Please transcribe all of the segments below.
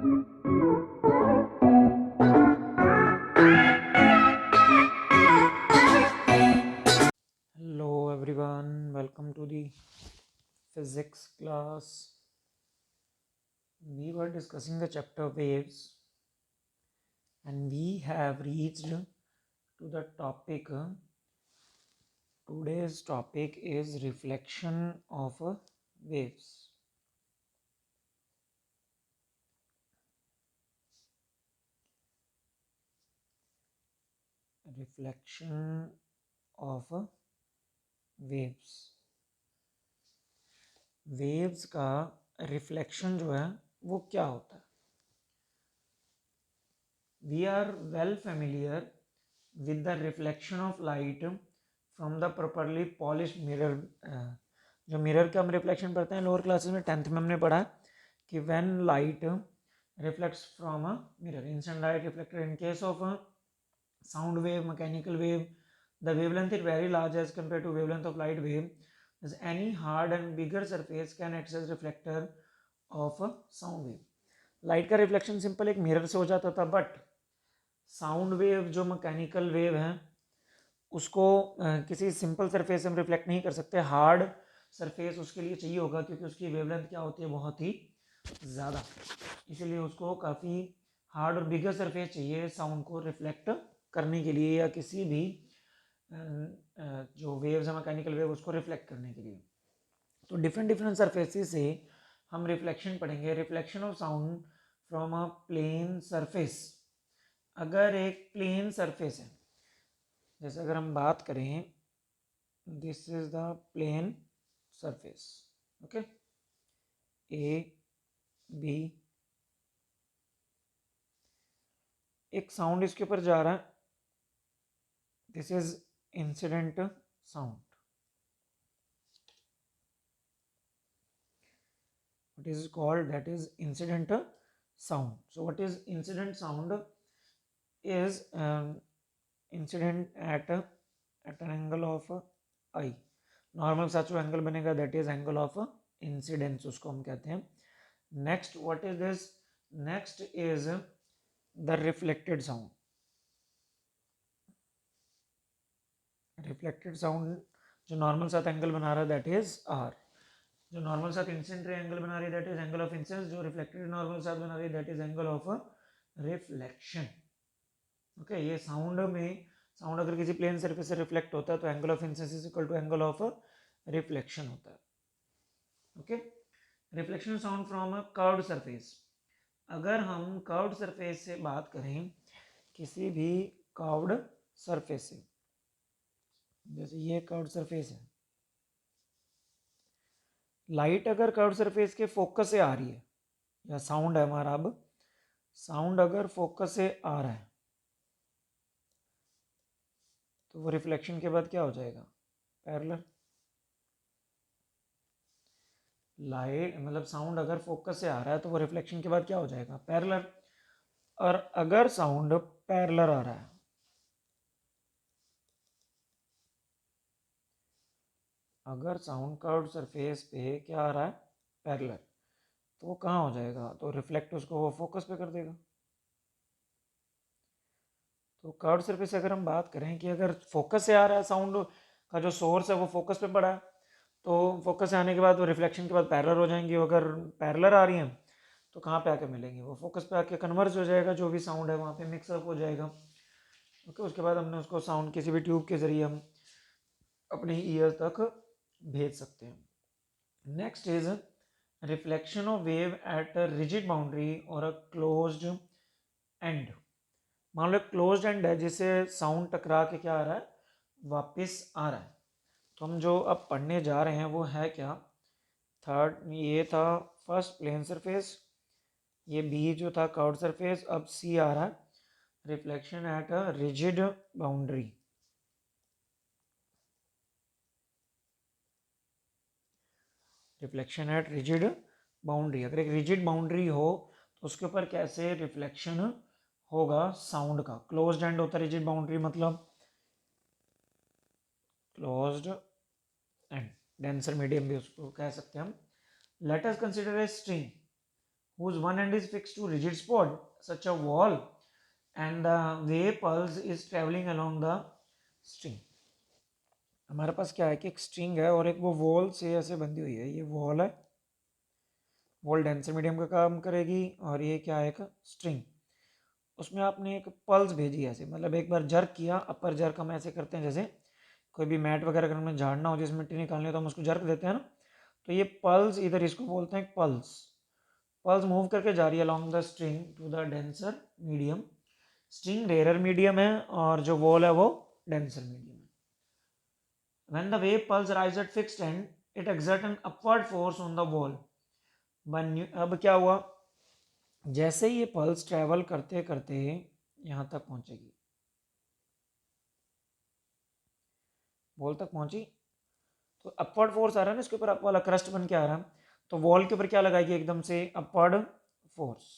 Hello everyone, welcome to the physics class. We were discussing the chapter waves and we have reached to the topic. Today's topic is reflection of waves. Reflection of waves. Waves का reflection जो है वो क्या होता है? We are well familiar with the reflection of light from the properly polished mirror. जो mirror का हम रिफ्लेक्शन पढ़ते हैं लोअर क्लासेस में 10th में हमने पढ़ा कि when light reflects from a mirror, instant light reflected. In case of a sound wave, mechanical wave, the wavelength is very large as compared to wavelength of light wave. As any hard and bigger surface can act as reflector of a sound wave. Light का reflection simple एक mirror से हो जाता था, but sound wave जो mechanical wave है उसको किसी सिंपल सरफेस से हम रिफ्लेक्ट नहीं कर सकते. हार्ड सरफेस उसके लिए चाहिए होगा क्योंकि उसकी वेवलेंथ क्या होती है, बहुत ही ज़्यादा. इसीलिए उसको काफ़ी हार्ड और बिगर सरफेस चाहिए साउंड को रिफ्लेक्ट करने के लिए या किसी भी जो वेव्स है मैकेनिकल वेव उसको रिफ्लेक्ट करने के लिए. तो डिफरेंट डिफरेंट सरफेसेस से हम रिफ्लेक्शन पढ़ेंगे. Reflection of sound from a plane surface. अगर एक प्लेन सरफेस है, जैसे अगर हम बात करें, this is the plane surface, okay, A B, एक साउंड इसके ऊपर जा रहा है, this is incident sound. What is called, that is incident sound. So what is incident sound is incident at an angle of I. Normal सा जो angle बनेगा that is angle of incidence, उसको हम कहते हैं. Next what is this, next is the reflected sound. Reflected sound जो normal साथ angle बना रहा है दैट इज आर. जो नॉर्मल साथ इंसिडेंट एंगल बना रही है that is angle of incidence. जो रिफ्लेक्टेड नॉर्मल साथ बना रही है that is angle of reflection. Okay, ये साउंड में, साउंड अगर किसी प्लेन सरफेस से रिफ्लेक्ट होता है तो angle of incidence is equal to angle of reflection होता है. Okay, reflection sound from a curved surface. अगर हम कर्व्ड सरफेस से बात करें, किसी भी कर्व्ड सरफेस से, जैसे ये कर्व्ड सरफेस है, लाइट अगर कर्व्ड सरफेस के फोकस से आ रही है, या साउंड है हमारा, अब साउंड अगर फोकस से आ रहा है तो वो रिफ्लेक्शन के बाद क्या हो जाएगा, पैरेलल. लाइट मतलब साउंड अगर फोकस से आ रहा है तो वो रिफ्लेक्शन के बाद क्या हो जाएगा, पैरेलल. और अगर साउंड पैरेलल आ रहा है, अगर साउंड कर्व्ड सरफेस पे क्या आ रहा है, पैरेलल, तो वो कहाँ हो जाएगा, तो रिफ्लेक्ट उसको वो फोकस पे कर देगा. तो कर्व्ड सरफेस से अगर हम बात करें कि अगर फोकस से आ रहा है, साउंड का जो सोर्स है वो फोकस पे पड़ा है, तो फोकस से आने के बाद वो रिफ्लेक्शन के बाद पैरेलल हो जाएंगी. अगर पैरेलल आ रही हैं तो कहाँ पे आके मिलेंगी, वो फोकस पे आके कन्वर्ज हो जाएगा, जो भी साउंड है वहाँ पे मिक्सअप हो जाएगा. ओके, उसके बाद हमने उसको साउंड किसी भी ट्यूब के जरिए हम अपने ईयर तक भेज सकते हैं. Next is reflection of wave at a rigid boundary और अ क्लोज्ड एंड. मान लो क्लोज्ड एंड है जिससे साउंड टकरा के क्या आ रहा है, वापस आ रहा है. तो हम जो अब पढ़ने जा रहे हैं वो है क्या, थर्ड, ये था फर्स्ट प्लेन सरफेस, ये बी जो था कर्व्ड सरफेस, अब सी आ रहा है reflection at a rigid boundary. Reflection at rigid boundary. अगर एक रिजिड बाउंड्री हो तो उसके ऊपर कैसे रिफ्लेक्शन होगा साउंड का. क्लोज्ड एंड होता है रिजिड बाउंड्री, मतलब क्लोज्ड एंड, डेंसर मीडियम भी उसको कह सकते हैं हम. Let us consider a string whose one end is fixed to rigid spot such a wall and the wave pulse is traveling along the string. हमारे पास क्या है कि एक स्ट्रिंग है और एक वो वॉल से ऐसे बंधी हुई है, ये वॉल है, वॉल डेंसर मीडियम का काम करेगी और ये क्या है एक स्ट्रिंग, उसमें आपने एक पल्स भेजी ऐसे, मतलब एक बार जर्क किया, अपर जर्क हम ऐसे करते हैं जैसे कोई भी मैट वगैरह अगर हमें झाड़ना हो, जिसमें मिट्टी निकालनी हो तो हम उसको जर्क देते हैं ना, तो ये पल्स इधर इसको बोलते हैं पल्स। पल्स मूव करके जा रही है along the string to the denser medium. String rare medium है और जो वॉल है वो डेंसर मीडियम है। When the wave pulse rises at fixed end, it exerts an upward force on the wall. अब क्या हुआ, जैसे ही ये पल्स ट्रेवल करते करते यहां तक पहुंचेगी, वॉल तक पहुंची, तो अपवर्ड फोर्स आ रहा है ना, इसके ऊपर अप वाला क्रस्ट बन के आ रहा है, तो वॉल के ऊपर क्या लगाएगी एकदम से अपवर्ड फोर्स,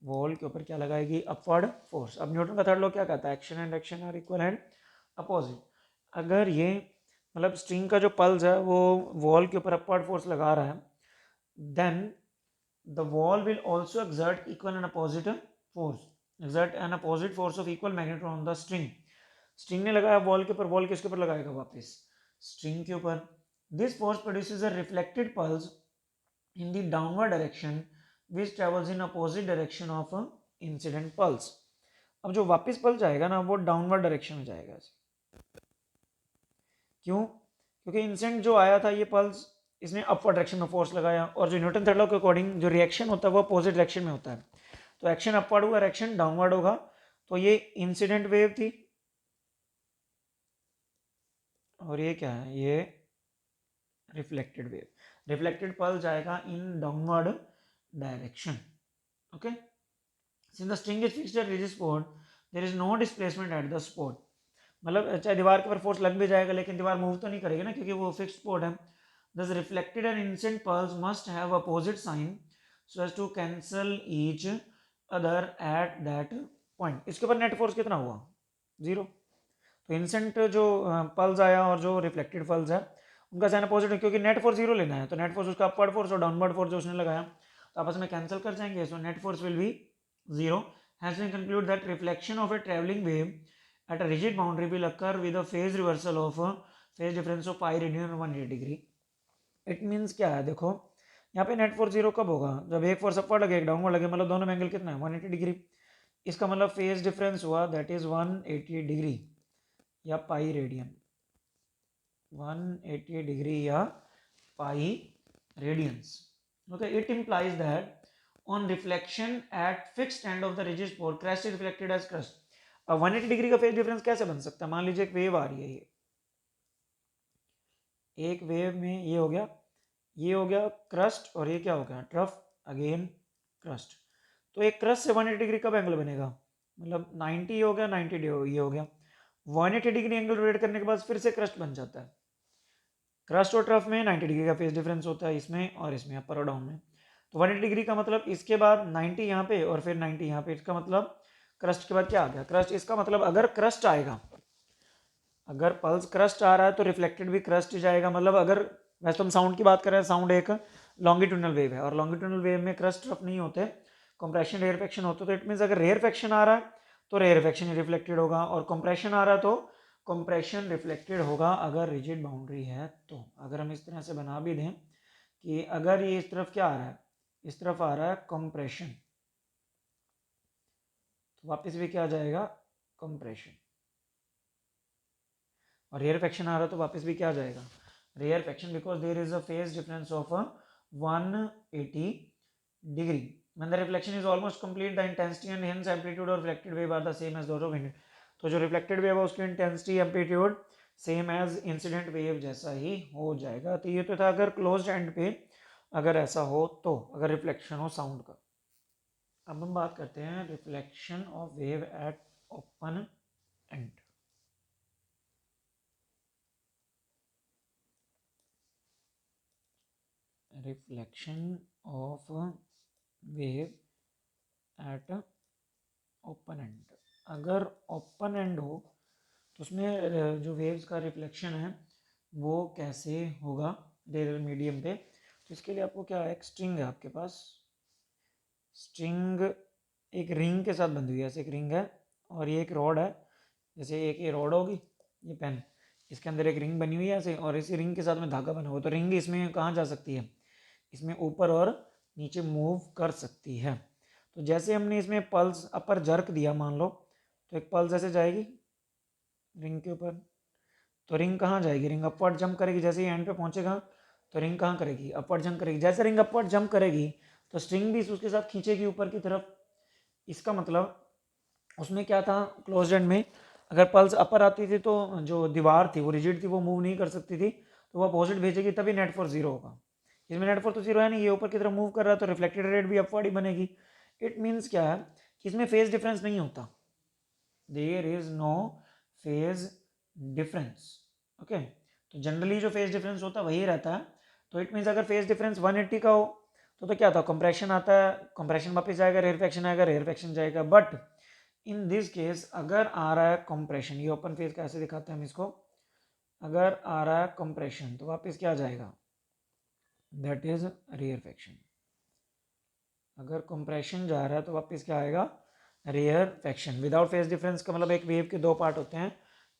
वॉल के ऊपर क्या लगाएगी अपवर्ड फोर्स। अब न्यूटन का थर्ड लॉ क्या कहता है, action and action are equal and opposite. अगर ये मतलब स्ट्रिंग का जो पल्स है वो वॉल के ऊपर अपवर्ड फोर्स लगा रहा है, then the wall will also exert equal and opposite force, exert an opposite force of equal magnitude on the string. String ने लगाया वॉल के ऊपर, वॉल किसके ऊपर लगाएगा वापस, स्ट्रिंग के ऊपर। This force produces a reflected pulse in the downward direction which travels in opposite direction of incident pulse. अब जो वापस पल्स जाएगा ना वो डाउनवर्ड डायरेक्शन में जाएगा। क्यों, क्योंकि इंसिडेंट जो आया था ये पल्स, इसने अपवर्ड डायरेक्शन में फोर्स लगाया, और जो न्यूटन थर्ड लॉ के अकॉर्डिंग जो रिएक्शन होता है वो अपोजिट डायरेक्शन में होता है, तो एक्शन अपवर्ड होगा, रिएक्शन डाउनवर्ड होगा। तो ये इंसिडेंट वेव थी और ये क्या है, ये रिफ्लेक्टेड वेव। रिफ्लेक्टेड पल्स जाएगा in downward direction. Okay, since the string is fixed at rigid spot there is no displacement at the spot. मतलब चाहे दीवार के ऊपर फोर्स लग भी जाएगा लेकिन दीवार मूव तो नहीं करेगी ना, क्योंकि वो फिक्स्ड स्पॉट है। Thus reflected and incident pulse must have opposite sign so as to cancel each other at that point. इसके ऊपर नेट फोर्स कितना हुआ, जीरो। तो इंसिडेंट जो पल्स आया और जो रिफ्लेक्टेड पल्स है उनका साइन अपोजिट है, क्योंकि नेट फोर्स जीरो लेना है, तो नेट फोर्स उसका अपवर्ड फोर्स और डाउनवर्ड फोर्स जो उसने लगाया तो आपस में कैंसिल कर जाएंगे, so net force will be zero. Has been conclude that reflection of a travelling wave at a rigid boundary will occur with a phase reversal of a phase difference of pi radian और 180 degree. It means क्या है, देखो यहाँ पे net force zero कब होगा, जब एक फोर्स अपवर्ड लगे एक डाउनवर्ड लगे, मतलब दोनों में एंगल कितना है 180 डिग्री। इसका मतलब फेज डिफरेंस हुआ दैट इज 180 डिग्री या पाई रेडियन, 180 डिग्री या pi radians. Okay, it implies that on reflection at fixed end of the rigid spot crest is reflected as crest. अब 180 डिग्री का phase difference कैसे बन सकता है, मान लीजिए एक वेव आ रही है, ये एक वेव में ये हो गया क्रस्ट और ये क्या हो गया ट्रफ, अगेन क्रस्ट। तो एक क्रस्ट से 180 डिग्री कब एंगल बनेगा, मतलब 90 हो गया, 90 ये हो गया, 180 डिग्री एंगल रोटेट करने के बाद फिर से क्रस्ट बन जाता है। क्रस्ट और ट्रफ में 90 डिग्री का फेज डिफरेंस होता है इसमें और इसमें, अपर और डाउन में। तो 180 डिग्री का मतलब इसके बाद 90 यहाँ पे और फिर 90 यहाँ पे, इसका मतलब क्रस्ट के बाद क्या आ गया क्रस्ट। इसका मतलब अगर क्रस्ट आएगा, अगर पल्स क्रस्ट आ रहा है तो रिफ्लेक्टेड भी क्रस्ट ही जाएगा। मतलब अगर वैसे तो हम साउंड की बात कर रहे हैं, साउंड एक लॉन्गिट्यूडनल वेव है और लॉन्गिट्यूडनल वेव में क्रस्ट ट्रफ नहीं होते, कंप्रेशन रेयरफेक्शन होते, तो इट मीन्स अगर रेयरफेक्शन आ रहा है तो रेयरफेक्शन ही रिफ्लेक्टेड होगा, और कंप्रेशन आ रहा है तो कंप्रेशन रिफ्लेक्टेड होगा अगर रिजिड बाउंड्री है। तो अगर हम इस तरह से बना भी दें कि अगर ये इस तरफ क्या आ रहा है, इस तरफ आ रहा है कंप्रेशन, तो वापस भी क्या आ जाएगा कंप्रेशन, और रेयरफेक्शन आ रहा है तो वापस भी क्या आ जाएगा rarefaction, because there is a phase difference of 180 degree. When the reflection is almost complete, the intensity and hence amplitude of reflected wave are the same as those of incident। तो जो reflected wave है उसकी intensity amplitude same as incident wave जैसा ही हो जाएगा। तो ये तो था अगर closed end पे अगर ऐसा हो तो, अगर reflection हो sound का। अब हम बात करते हैं reflection of wave at open end। Reflection of wave eight open and. अगर ओपन एंड हो तो उसमें जो वेव्स का रिफ्लेक्शन है वो कैसे होगा रेयर मीडियम पे। तो इसके लिए आपको क्या है, एक स्ट्रिंग है आपके पास, स्ट्रिंग एक रिंग के साथ बंधी हुई है, ऐसे एक रिंग है और ये एक रॉड है, जैसे एक ये रॉड होगी, ये पेन, इसके अंदर एक रिंग बनी हुई है ऐसे, और इसी रिंग के साथ में धागा बना हुआ, तो रिंग इसमें कहाँ जा सकती है, इसमें ऊपर और नीचे मूव कर सकती है। तो जैसे हमने इसमें पल्स अपर जर्क दिया मान लो, तो एक पल्स ऐसे जाएगी रिंग के ऊपर, तो रिंग कहाँ जाएगी, रिंग अपवर्ड जंप करेगी, जैसे ही एंड पे पहुंचेगा तो रिंग कहाँ करेगी, अपवर्ड जंप करेगी। जैसे रिंग अपवर्ड जंप करेगी तो स्ट्रिंग भी उसके साथ खींचेगी ऊपर की तरफ। इसका मतलब उसमें क्या था, क्लोज एंड में अगर पल्स अपर आती थी तो जो दीवार थी वो रिजिड थी, वो मूव नहीं कर सकती थी, तो वो अपोजिट भेजेगी तभी नेट फोर्स जीरो होगा। इसमें नेट फोर्स तो जीरो है नहीं, ये ऊपर की तरफ मूव कर रहा है, तो रिफ्लेक्टेड रेट भी अपवर्ड ही बनेगी। इट मीन्स क्या है कि इसमें फेज डिफरेंस नहीं होता, there is no phase difference. Okay, तो जनरली जो फेज डिफरेंस होता है वही रहता है। तो इट मीन्स अगर फेज डिफरेंस 180 का हो तो क्या था, कंप्रेशन आता है, कंप्रेशन वापस जाएगा, रेयरफेक्शन आएगा, रेयरफेक्शन जाएगा। बट इन दिस केस अगर आ रहा है कंप्रेशन, ये ओपन फेज कैसे दिखाते हैं हम इसको, अगर आ रहा है कंप्रेशन तो वापस क्या जाएगा, दैट इज रेयरफेक्शन। अगर कंप्रेशन जा रहा है तो वापस क्या आएगा, रेयरफेक्शन। विदाउट फेज डिफरेंस का मतलब एक वेव के दो पार्ट होते हैं,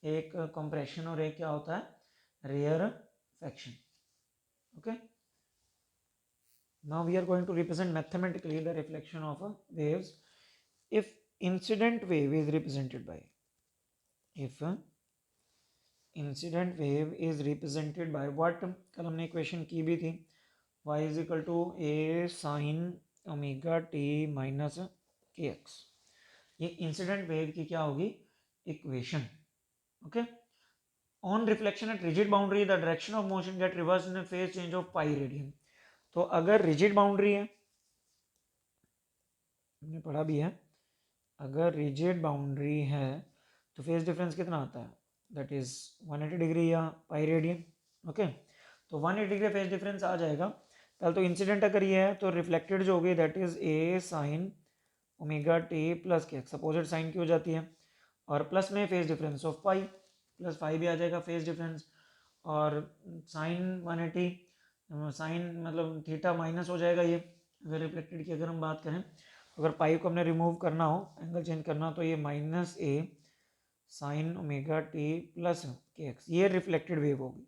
एक कंप्रेशन और एक क्या होता है, rarefaction. Okay, now we are going to represent mathematically the reflection of waves. If incident wave is represented by, if incident wave is represented by what, कल हमने इक्वेशन की भी थी, y is equal to a sine omega t minus k x. ये incident wave की क्या होगी, equation. Okay, on reflection at rigid boundary the direction of motion get reverse in phase change of pi radian. तो अगर rigid boundary है, हमने पढ़ा भी है, अगर रिजिड बाउंड्री है तो फेज डिफरेंस कितना आता है, दैट इज 180 डिग्री या पाई रेडियन। ओके, तो 180 डिग्री फेज डिफरेंस आ जाएगा। पहले तो इंसिडेंट अगर ये है तो रिफ्लेक्टेड जो होगी that is a sine omega t plus k x, opposite sign की हो जाती है, और प्लस में phase difference of pi, plus five भी आ जाएगा फेज डिफरेंस, और साइन 180 साइन मतलब थीटा माइनस हो जाएगा ये, अगर रिफ्लेक्टेड की अगर हम बात करें, अगर पाई को हमने रिमूव करना हो, एंगल चेंज करना हो, तो ये minus a sine omega t plus k x, ये रिफ्लेक्टेड वेव होगी।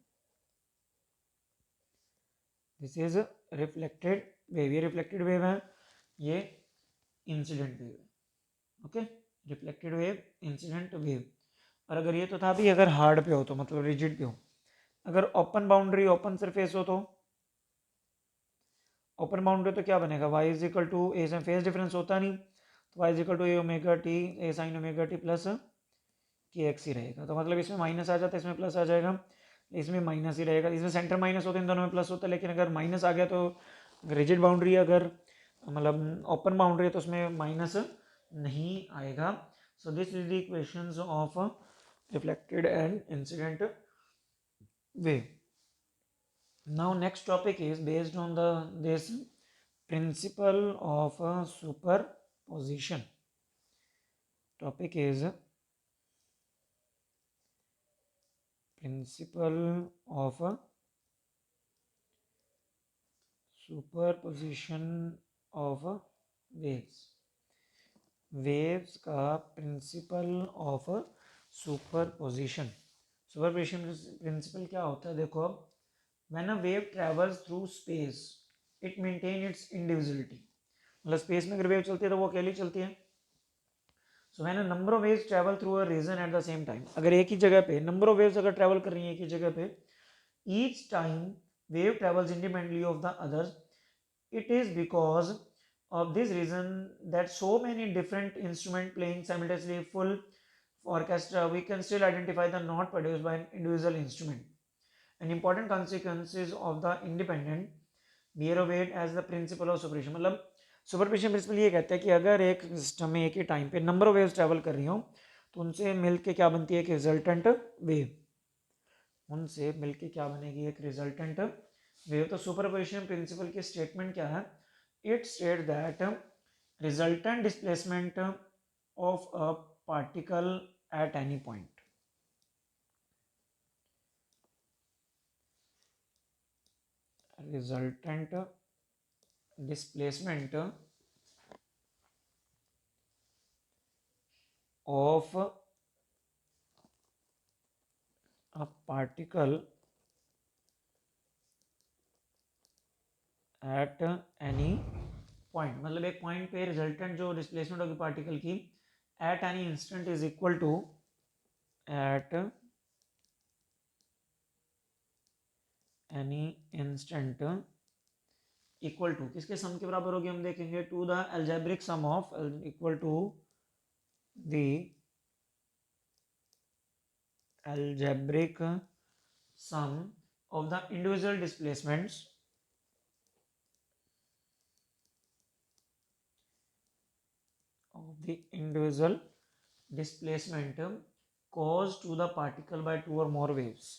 दिस इज रिफ्लेक्टेड वेव, ये रिफ्लेक्टेड वेव है, ये इंसिडेंट वेव है। Okay, reflected wave, incident wave. और अगर ये तो था भी, अगर हार्ड पे हो तो मतलब रिजिड पे हो, अगर ओपन बाउंड्री ओपन सरफेस हो तो ओपन बाउंड्री तो क्या बनेगा, y is equal to a से फेज डिफरेंस होता नहीं, तो y is equal to a omega t a sine omega t plus k x ही रहेगा। तो मतलब इसमें माइनस आ जाता है, इसमें प्लस आ जाएगा, इसमें माइनस ही रहेगा, इसमें सेंटर माइनस होता है, इन दोनों में प्लस होता है। लेकिन अगर माइनस आ गया तो रिजिड बाउंड्री अगर मतलब ओपन बाउंड्री है तो उसमें माइनस नहीं आएगा। So this is the equations of reflected and incident wave. Now next topic is based on this principle of superposition. Topic is principle of superposition of waves. Waves का principle of superposition. Superposition principle क्या होता है, देखो अब, when a wave travels through space it maintain its indivisibility, मतलब space में अगर wave चलती है तो वो अकेली चलती है। So when a number of waves travel through a region at the same time, अगर एक ही जगह पे नंबर ऑफ वेव्स अगर ट्रैवल कर रही है एक ही जगह पे, each time wave travels independently of the others, it is because of this reason that so many different instruments playing simultaneously full orchestra, we can still identify the note produced by an individual instrument. An important consequences of the independent bear of weight as the principle of superposition, मतलब superposition principle ये कहता है कि अगर एक system में एक ही time पे नंबर ऑफ वेव्स ट्रैवल कर रही हो तो उनसे मिलके क्या बनती है, एक रिजल्टेंट वेव, उनसे मिलके क्या बनेगी, एक रिजल्टेंट वेव। तो सुपरपोजिशन प्रिंसिपल की स्टेटमेंट क्या है, it state that resultant displacement of a particle at any point, resultant displacement of a particle at any point, मतलब एक पॉइंट पे रिजल्टेंट जो डिस्प्लेसमेंट होगी पार्टिकल की at any instant is equal to at any instant equal to किसके sum के बराबर होगी हम देखेंगे to the algebraic sum of equal to the algebraic sum of the individual displacements caused to the particle by two or more waves,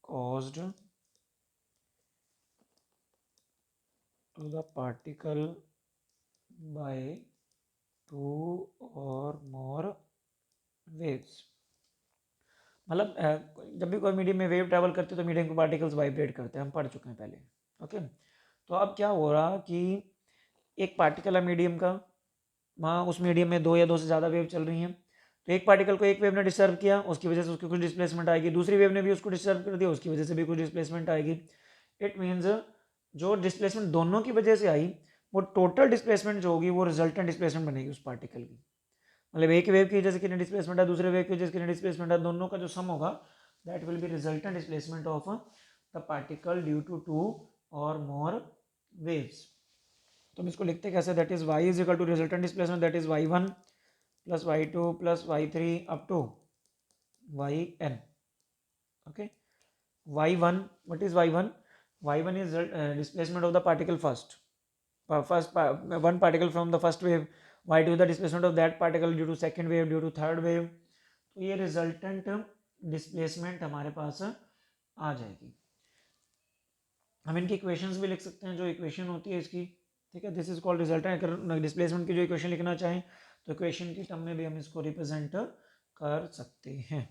caused to the particle by two or more waves. मतलब जब भी कोई medium में wave travel करते हैं तो medium के particles vibrate करते हैं, हम पढ़ चुके हैं पहले. ओके, तो अब क्या हो रहा कि एक पार्टिकल है मीडियम का, वहाँ उस मीडियम में दो या दो से ज़्यादा वेव चल रही हैं, तो एक पार्टिकल को एक वेव ने डिस्टर्ब किया, उसकी वजह से उसकी कुछ डिस्प्लेसमेंट आएगी, दूसरी वेव ने भी उसको डिस्टर्ब कर दिया, उसकी वजह से भी कुछ डिस्प्लेसमेंट आएगी. इट मीन्स जो डिस्प्लेसमेंट दोनों की वजह से आई वो टोटल डिस्प्लेसमेंट जो होगी वो रिजल्टेंट डिस्प्लेसमेंट बनेगी उस पार्टिकल की. मतलब एक वेव की वजह से कितनी डिस्प्लेसमेंट है, दूसरे वेव की वजह से कितनी डिस्प्लेसमेंट है, दोनों का जो सम होगा that will be resultant displacement of the particle due to two और मोर वेव्स. तो हम इसको लिखते कैसे, that is y is equal to resultant displacement that is y1 plus y2 plus y3 up to yn. Okay, y1, what is y1? y1 is displacement of the particle first one particle from the first wave, y2 is the displacement of that particle due to second wave, due to third wave. तो ये resultant displacement हमारे पास आ जाएगी. हम इनकी equations भी लिख सकते हैं, जो इक्वेशन होती है इसकी, ठीक है, दिस इज कॉल्ड रिजल्टेंट. अगर डिस्प्लेसमेंट की जो इक्वेशन लिखना चाहें तो इक्वेशन की टर्म में भी हम इसको रिप्रेजेंट कर सकते हैं.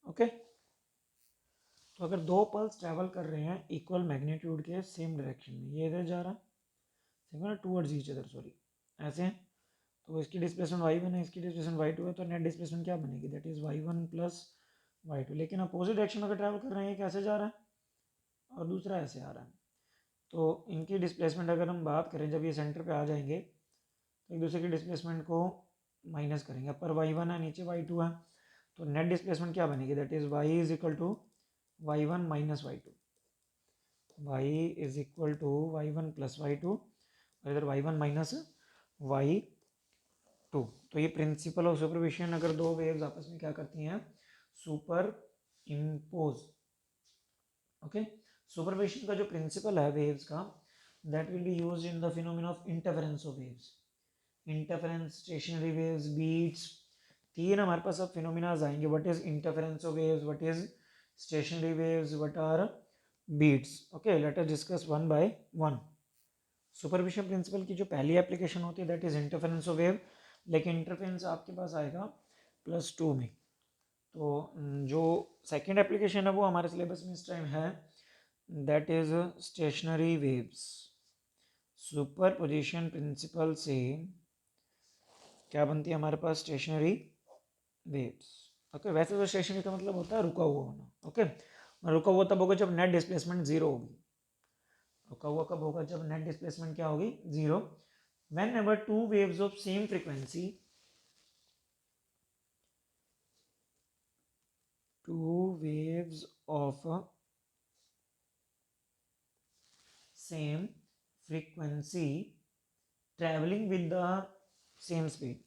ओके, तो अगर दो पल्स ट्रैवल कर रहे हैं इक्वल मैग्नीट्यूड के सेम डायरेक्शन में, ये इधर जा रहा है टूवर्ड्स ईच अदर, सॉरी ऐसे हैं, तो इसकी डिस्प्लेसमेंट y1 है, इसकी डिस्प्लेसमेंट y2 है, तो नेट डिस्प्लेसमेंट क्या बनेगी, that is y1 plus y2. लेकिन अपोजिट डायरेक्शन में अगर ट्रैवल कर रहे हैं, कैसे जा रहा है और दूसरा ऐसे आ रहा है, तो इनकी डिस्प्लेसमेंट अगर हम बात करें जब ये सेंटर पे आ जाएंगे तो एक दूसरे की डिस्प्लेसमेंट को माइनस करेंगे, ऊपर y1 है नीचे y2 है, तो नेट डिस्प्लेसमेंट क्या बनेगी, that is y is equal to y1 minus y2, y is equal to y1 plus y2 और इधर y1 माइनस y2. तो ये प्रिंसिपल ऑफ सुपरविजन, अगर दो वेव्स आपस में क्या करती हैं, सुपर इम्पोज. ओके, सुपरविजन का जो प्रिंसिपल है वेव्स का, that will be used in the phenomena of interference of waves. Interference, stationary waves, beats, तीन हमारे पास अब फिनोमेनाज आएंगे. What is interference of waves, what is stationary waves, what are beats. Okay, let us discuss one by one. Superposition principle की जो पहली application होती है that is interference of wave, लेकिन इंटरफेरेंस आपके पास आएगा +2 में. तो जो सेकेंड एप्लीकेशन है वो हमारे सिलेबस में इस टाइम है, that is stationary waves. Superposition principle से क्या बनती है हमारे पास, स्टेशनरी वेव्स. ओके, वैसे तो स्टेशनरी का मतलब होता है रुका हुआ होना. ओके, रुका हुआ तब होगा जब नेट डिस्प्लेसमेंट जीरो होगी. रुका हुआ कब होगा, जब नेट डिस्प्लेसमेंट क्या होगी, zero. whenever two waves of same frequency, two waves of same frequency traveling with the same speed,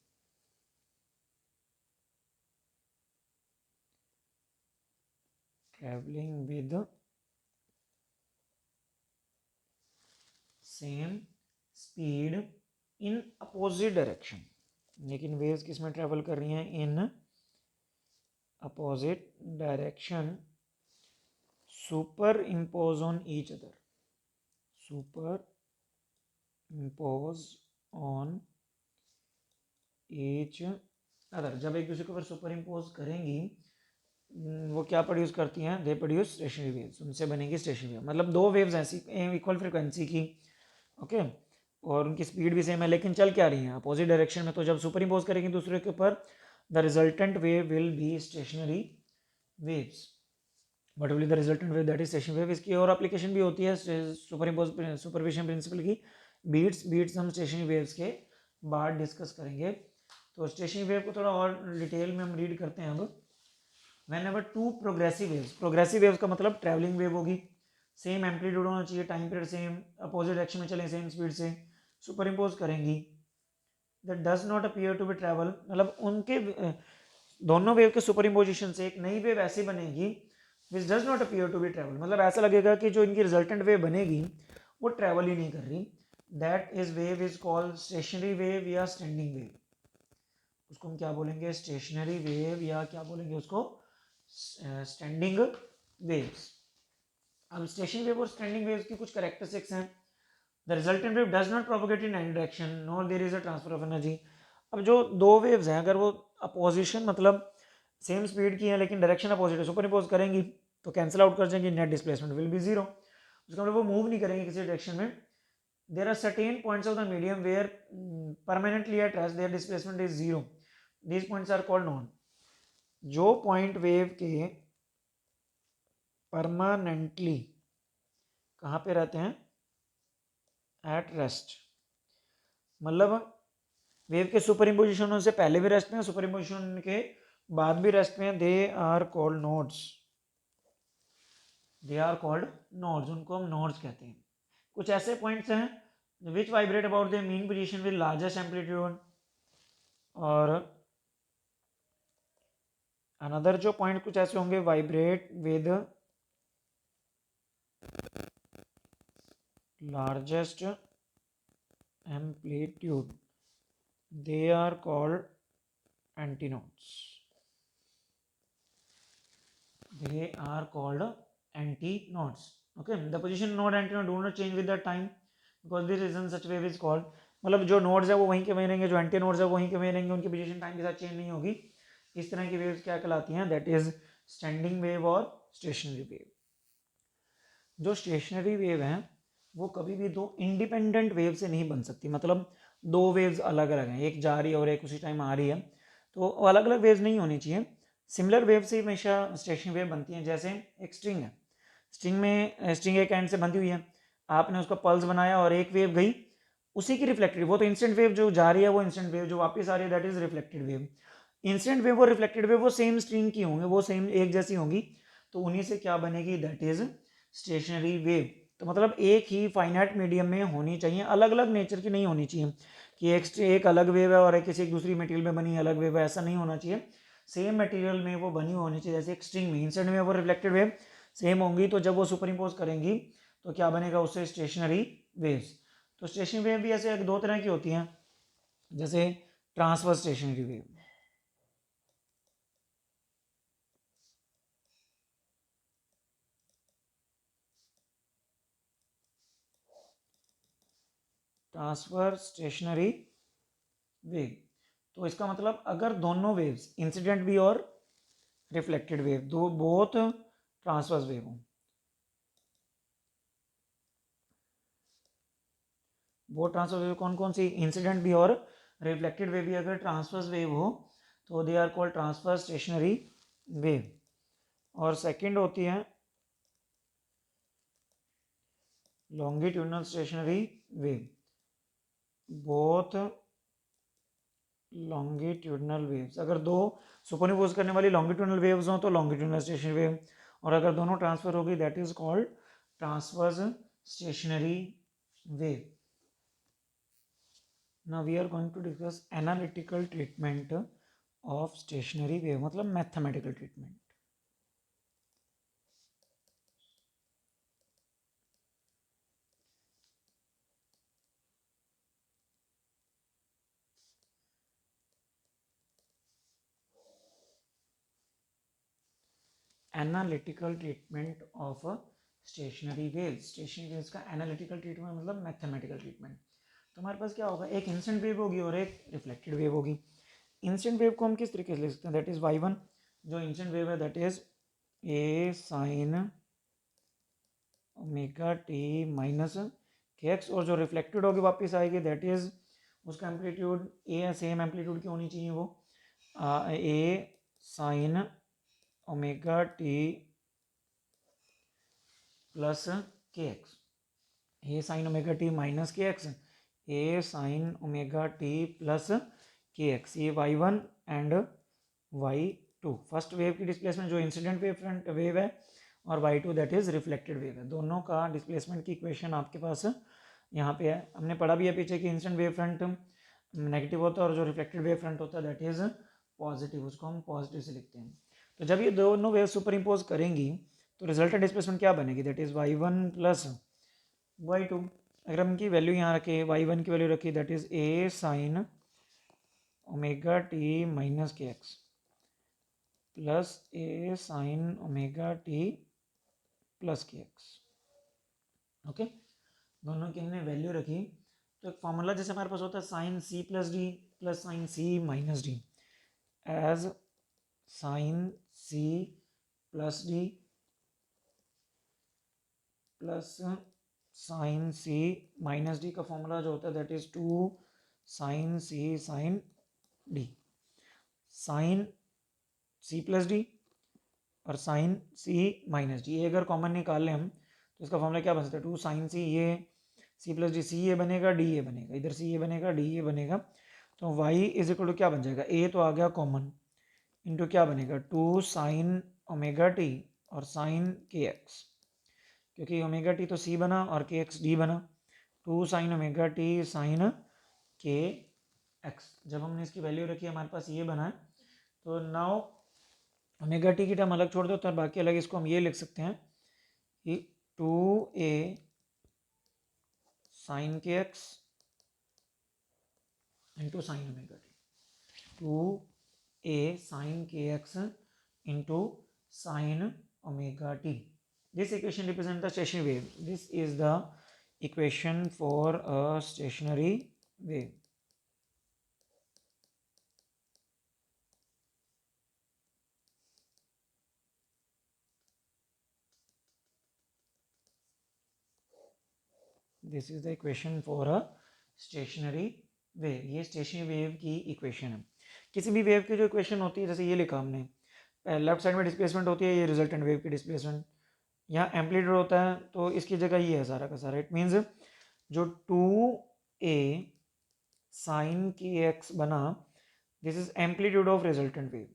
traveling with the same speed in opposite direction. लेकिन वेव्स किस में ट्रेवल कर रही हैं, इन opposite direction, super impose on each other, super impose on each other. जब एक दूसरे के ऊपर सुपर इम्पोज करेंगी वो क्या प्रोड्यूस करती हैं, दे प्रोड्यूस स्टेशनरी वेव्स. उनसे बनेगी स्टेशनरी वेव. मतलब दो वेव्स ऐसी इक्वल फ्रिक्वेंसी की, ओके, और उनकी स्पीड भी सेम है, लेकिन चल क्या रही है अपोजिट डायरेक्शन में। तो जब सुपर इम्पोज करेंगे दूसरे के ऊपर, the resultant wave will be stationery waves. What will the resultant wave, that is stationary wave. इसकी और एप्लीकेशन भी होती है सुपर इम्पोज सुपरविजन प्रिंसिपल की। बीट्स हम स्टेशनरी वेव्स के बाद डिस्कस करेंगे। तो स्टेशनरी वेव को थोड़ा और डिटेल में हम रीड करते हैं अब। Whenever two प्रोग्रेसिव वेव्स का मतलब ट्रैवलिंग वेव होगी, सेम एम्पलीट्यूड होना चाहिए, time period same, opposite direction में चलें सेम स्पीड से, सुपर इम्पोज करेंगी, that does not appear to be travel, मतलब उनके दोनों वेव के सुपर इम्पोजिशन से एक नई वेव ऐसी बनेगी which does not appear to be travel, मतलब ऐसा लगेगा कि जो इनकी रिजल्टेंट वेव बनेगी वो ट्रैवल ही नहीं कर रही। That is wave is called stationary wave या स्टैंडिंग वेव। उसको हम क्या बोलेंगे, स्टेशनरी वेव, या क्या बोलेंगे उसको, स्टैंडिंग वेव्स। अब स्टेशनरी वेव और स्टैंडिंग वेव्स की कुछ कैरेक्टरिस्टिक्स हैं। The resultant wave does not propagate in any direction nor there is a transfer of energy. अब जो दो वेव्स हैं अगर वो अपोजिशन मतलब सेम स्पीड की है लेकिन डायरेक्शन अपोजिट है, सुपर इम्पोज करेंगी तो कैंसिल आउट कर जाएंगी, net displacement will be zero. उसका मतलब वो मूव नहीं करेंगे किसी डायरेक्शन में। There are certain points of the medium where permanently at rest their displacement is zero, these points are called node. जो पॉइंट वेव के परमानेंटली कहाँ पे रहते हैं, एट रेस्ट, मतलब वेव के सुपर इम्पोजिशन से पहले भी रेस्ट में है, सुपर इम्पोजिशन के बाद भी रेस्ट में, they are called nodes, they are called nodes, उनको हम नोड्स कहते हैं। कुछ ऐसे पॉइंट्स हैं which vibrate about the mean position with largest amplitude, और अनदर जो पॉइंट कुछ ऐसे होंगे vibrate with largest amplitude, they are called antinodes, they are called antinodes. Okay, the position node antinode do not change with the time because this reason such wave is called, मतलब जो nodes है वो वहीं के वहीं रहेंगे, जो anti nodes है वो वहीं के वहीं रहेंगे, उनकी पोजीशन टाइम के साथ चेंज नहीं होगी। इस तरह की वेव्स क्या कहलाती हैं, दैट इज स्टैंडिंग वेव और स्टेशनरी वेव। जो स्टेशनरी वेव है वो कभी भी दो इंडिपेंडेंट वेव से नहीं बन सकती, मतलब दो वेव्स अलग अलग हैं, एक जा रही है और एक उसी टाइम आ रही है, तो अलग अलग वेव्स नहीं होनी चाहिए। सिमिलर वेव से हमेशा स्टेशनरी वेव बनती हैं। जैसे एक स्ट्रिंग है, स्ट्रिंग एक एंड से बंधी हुई है, आपने उसका पल्स बनाया और एक वेव गई, उसी की रिफ्लेक्टेड, वो तो इंस्टेंट वेव जो जा रही है वो इंस्टेंट वेव, जो वापस आ रही है that is reflected wave. Instant wave और रिफ्लेक्टेड वेव वो सेम स्ट्रिंग की होंगी, वो सेम एक जैसी होंगी, तो उन्हीं से क्या बनेगी, दैट इज स्टेशनरी वेव। तो मतलब एक ही फाइनाइट मीडियम में होनी चाहिए, अलग अलग नेचर की नहीं होनी चाहिए कि एक अलग वेव है और एक किसी एक दूसरी मटेरियल में बनी अलग वेव है, ऐसा नहीं होना चाहिए। सेम मटेरियल में वो बनी होनी चाहिए। जैसे एक स्ट्रिंग में इंस्टेंट वेव और रिफ्लेक्टेड वेव सेम होंगी, तो जब वो सुपर इम्पोज करेंगी तो क्या बनेगा उससे, स्टेशनरी वेव्स। तो स्टेशनरी वेव भी ऐसे दो तरह की होती हैं, जैसे transverse stationary wave, transfer stationary wave. तो इसका मतलब अगर दोनों वेव्स इंसिडेंट भी और रिफ्लेक्टेड वेव दो बोथ ट्रांसवर्स वेव हो, वो ट्रांसफर वेव कौन कौन सी, इंसिडेंट भी और रिफ्लेक्टेड वेव भी अगर ट्रांसवर्स वेव हो तो they are called transverse stationary wave. और सेकंड होती है longitudinal stationary wave, both longitudinal waves, अगर दो सुपरइम्पोज करने वाली लॉन्गिट्यूडनल वेव्स हो तो लॉन्गिट्यूडनल स्टेशनरी वेव, और अगर दोनों ट्रांसफर होगी that is called transverse stationary wave. Now we are going to discuss analytical treatment of stationary wave, मतलब mathematical treatment. Analytical treatment of stationery waves, stationery waves का analytical treatment मतलब mathematical treatment. तो हमारे पास क्या होगा, एक instant wave होगी और एक रिफ्लेक्टेड वेव होगी। इंस्टेंट वेव को हम किस तरीके से लिख सकते हैं, दैट इज y1, जो इंस्टेंट वेव है that is a sin omega t minus k x, और जो रिफ्लेक्टेड होगी वापस आएगी दैट इज उसका एम्पलीट्यूड ए है, सेम एम्पलीट्यूड की होनी चाहिए वो ए sine omega t plus k x, ए sine omega t minus k x, ए sine omega t plus k x, ये y1 and y2 first wave की डिस्प्लेसमेंट जो इंसिडेंट वेव फ्रंट वेव है, और y2 that is reflected wave है। दोनों का displacement की equation आपके पास यहाँ पे है। हमने पढ़ा भी है पीछे कि इंसिडेंट वेव फ्रंट नेगेटिव होता है और जो रिफ्लेक्टेड वेव फ्रंट होता है दैट इज पॉजिटिव, उसको हम पॉजिटिव से लिखते हैं। तो जब ये दोनों वेव सुपर इम्पोज करेंगी तो रिजल्टेंट डिस्प्लेसमेंट क्या बनेगी, that is y1 plus y2। अगर हम इनकी वैल्यू यहाँ रखें, y1 की वैल्यू रखी that is a sine omega t minus k x plus A sine omega t plus k x. Okay, दोनों की हमने वैल्यू रखी। तो एक फॉर्मूला जैसे हमारे पास होता है sine C plus D plus sine सी minus D, as sine C plus D plus sine सी माइनस डी का फॉर्मूला जो होता है that is 2 sine C sine D. Sine C plus D और साइन सी माइनस डी, ये अगर common निकाल लें हम तो इसका फॉर्मूला क्या बन सकता है, 2 साइन सी, ये सी प्लस डी, सी ये बनेगा, डी ये बनेगा, इधर सी ये बनेगा, डी ये बनेगा। तो वाई इज इक्वल टू क्या बन जाएगा, ए तो आ गया कॉमन, इंटू क्या बनेगा 2 साइन ओमेगा टी और साइन के एक्स, क्योंकि ओमेगा टी तो सी बना और के एक्स डी बना, 2 sign omega t sine k x. जब हमने इसकी वैल्यू रखी हमारे पास ये बना है, तो नाउ ओमेगा टी की टर्म अलग छोड़ दो तो बाकी अलग, इसको हम ये लिख सकते हैं कि 2a sine k x into sine omega t, 2a sine k x into sine omega t. This equation represents the stationary wave. This is the equation for a stationary wave. This is the equation for a stationary wave. ये stationary wave की equation है। किसी भी wave की जो equation होती है, जैसे ये लिखा हमने, लेफ्ट साइड में डिस्प्लेसमेंट होती है, ये रिजल्टेंट वेव की डिस्प्लेसमेंट, यहाँ एम्पलीट्यूड होता है, तो इसकी जगह ये है सारा का सारा। इट मीन्स जो 2a साइन के एक्स बना, this is amplitude of resultant wave,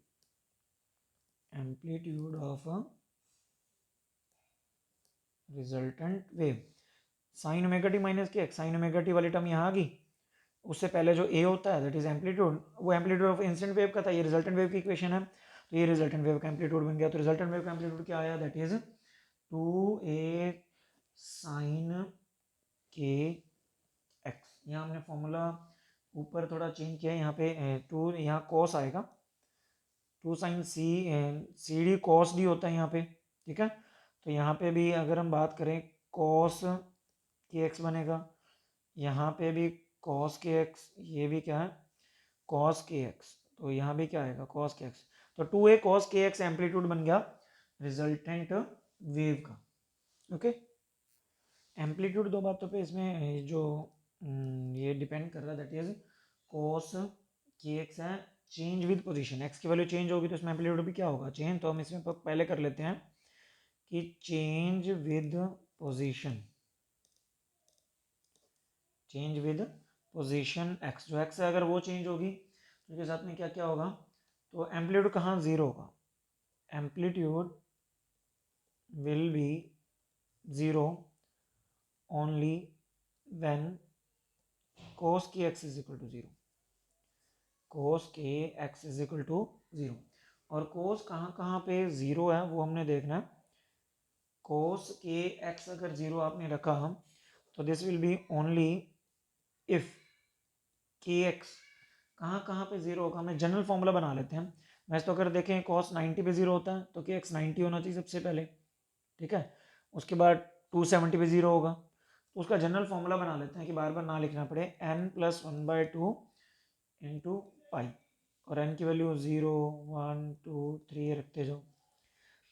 amplitude of resultant wave. Sign omega t minus k x, sign omega t वाली टर्म यहाँ आ गई, उससे पहले जो ए होता है दैट इज एम्पलीट्यूड, वो एम्पलीट्यूड ऑफ इंसिडेंट वेव का था, ये रिजल्टेंट वेव की इक्वेशन है, तो ये रिजल्टेंट वेव का एम्पलीट्यूड बन गया। तो रिजल्टेंट वेव का एम्पलीट्यूड क्या आया, that is 2a sine k x. यहाँ हमने फॉर्मूला ऊपर थोड़ा चेंज किया है, यहाँ पे 2 यहाँ कॉस आएगा, 2 sine c d cos d होता है यहाँ पे, ठीक है। तो यहाँ पे भी अगर हम बात करें कॉस के एक्स बनेगा, यहाँ पे भी कॉस के एक्स, ये भी क्या है कॉस के एक्स, तो यहाँ भी क्या आएगा कॉस के एक्स। तो 2a कॉस के एक्स एम्पलीट्यूड बन गया रिजल्टेंट वेव का। ओके, एम्पलीट्यूड दो बातों पे इसमें जो ये डिपेंड कर रहा है, दैट इज कॉस के एक्स है चेंज विद पोजीशन, एक्स की वैल्यू चेंज होगी तो इसमें एम्पलीट्यूड भी क्या होगा चेंज। तो हम इसमें पहले कर लेते हैं कि change with position, change with position x, जो एक्स है अगर वो चेंज होगी तो उसके साथ में क्या क्या होगा, तो एम्पलीट्यूड कहाँ जीरो होगा, amplitude will be zero only when cos k x is equal to zero, cos k x is equal to zero. और cos कहाँ पे जीरो है वो हमने देखना है। cos के एक्स अगर जीरो आपने रखा तो this will be only if k x कहाँ पे जीरो होगा। हमें जनरल फॉर्मूला बना लेते हैं। वैसे तो अगर देखें cos 90 पे जीरो होता है तो के एक्स 90 होना चाहिए सबसे पहले, ठीक है। उसके बाद 270 पे जीरो होगा, तो उसका जनरल फॉर्मूला बना लेते हैं कि बार बार ना लिखना पड़े, n प्लस 1/2 इंटू पाई, और n की वैल्यू 0 1 2 3 रखते जाओ।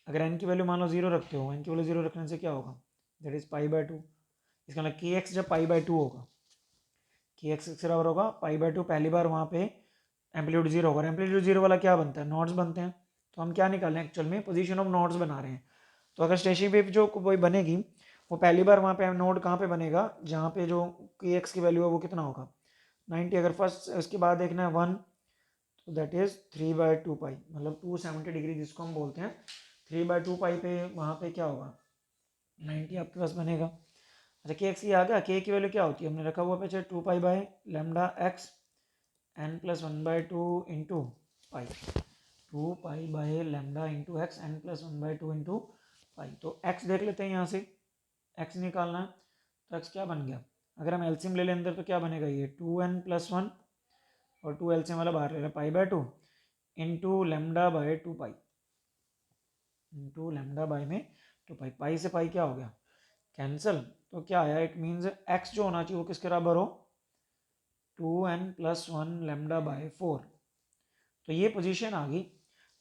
अगर n की वैल्यू मान लो 0 रखते हो, n की वैल्यू 0 रखने से क्या होगा, दैट इज पाई/2। इसका मतलब के एक्स जब पाई बाय 2 होगा, के एक्स किस बराबर होगा पाई बाय 2, पहली बार वहाँ पे एम्पलीट्यूड जीरो होगा। एम्पलीट्यूड जीरो वाला क्या बनता है, नॉट्स बनते हैं। तो हम क्या निकाल रहे हैं एक्चुअल में, पोजीशन ऑफ नॉट्स बना रहे हैं। तो अगर स्टेशनरी वेव जो कोई बनेगी वो पहली बार वहाँ पे नोड कहाँ पे बनेगा, जहाँ पे जो के एक्स की वैल्यू है वो कितना होगा 90। अगर फर्स्ट उसके बाद देखना है 1, तो दैट इज 3/2 पाई, मतलब 270 डिग्री जिसको हम बोलते हैं। 3/2 पाई पे वहाँ पे क्या होगा 90 आपके पास बनेगा। अच्छा के एक्स ये आ गया, के की वैल्यू क्या होती है हमने रखा हुआ पे 2 pi by lambda x n plus 1/2 into pi, 2 pi by lambda into x n plus 1/2 into pi. तो एक्स देख लेते हैं यहाँ से, एक्स निकालना है तो एक्स क्या बन गया, अगर हम एलसीएम ले लें अंदर तो क्या बनेगा ये 2n+1 और 2 एलसीएम वाला बाहर ले रहा है pi by 2 into lambda by 2 pi, into lambda bye में 2 पाई, पाई से पाई क्या हो गया कैंसिल। तो क्या आया, इट मीन्स एक्स जो होना चाहिए वो किसके बराबर हो 2n+1 लेमडा बाय 4। तो ये पोजीशन आ गई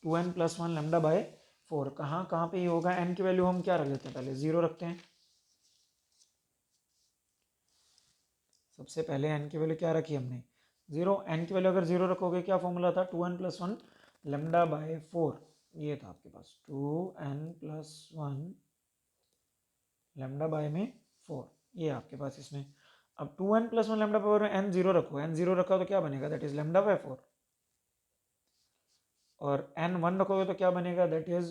2n+1 लेमडा बाय 4। कहाँ कहाँ पे ये होगा, n की वैल्यू हम क्या रख लेते हैं पहले 0 रखते हैं। सबसे पहले n की वैल्यू क्या रखी हमने 0। n की वैल्यू अगर 0 रखोगे क्या फॉर्मूला था 2n+1 लेमडा बाय 4, ये था आपके पास 2n+1 लेमडा बाय में 4, ये आपके पास इसमें। अब 2n+1 लेमडा बाय n 0 रखो, n 0 रखा तो क्या बनेगा दैट इज लेमडा बाय 4, और n 1 रखोगे तो क्या बनेगा दैट इज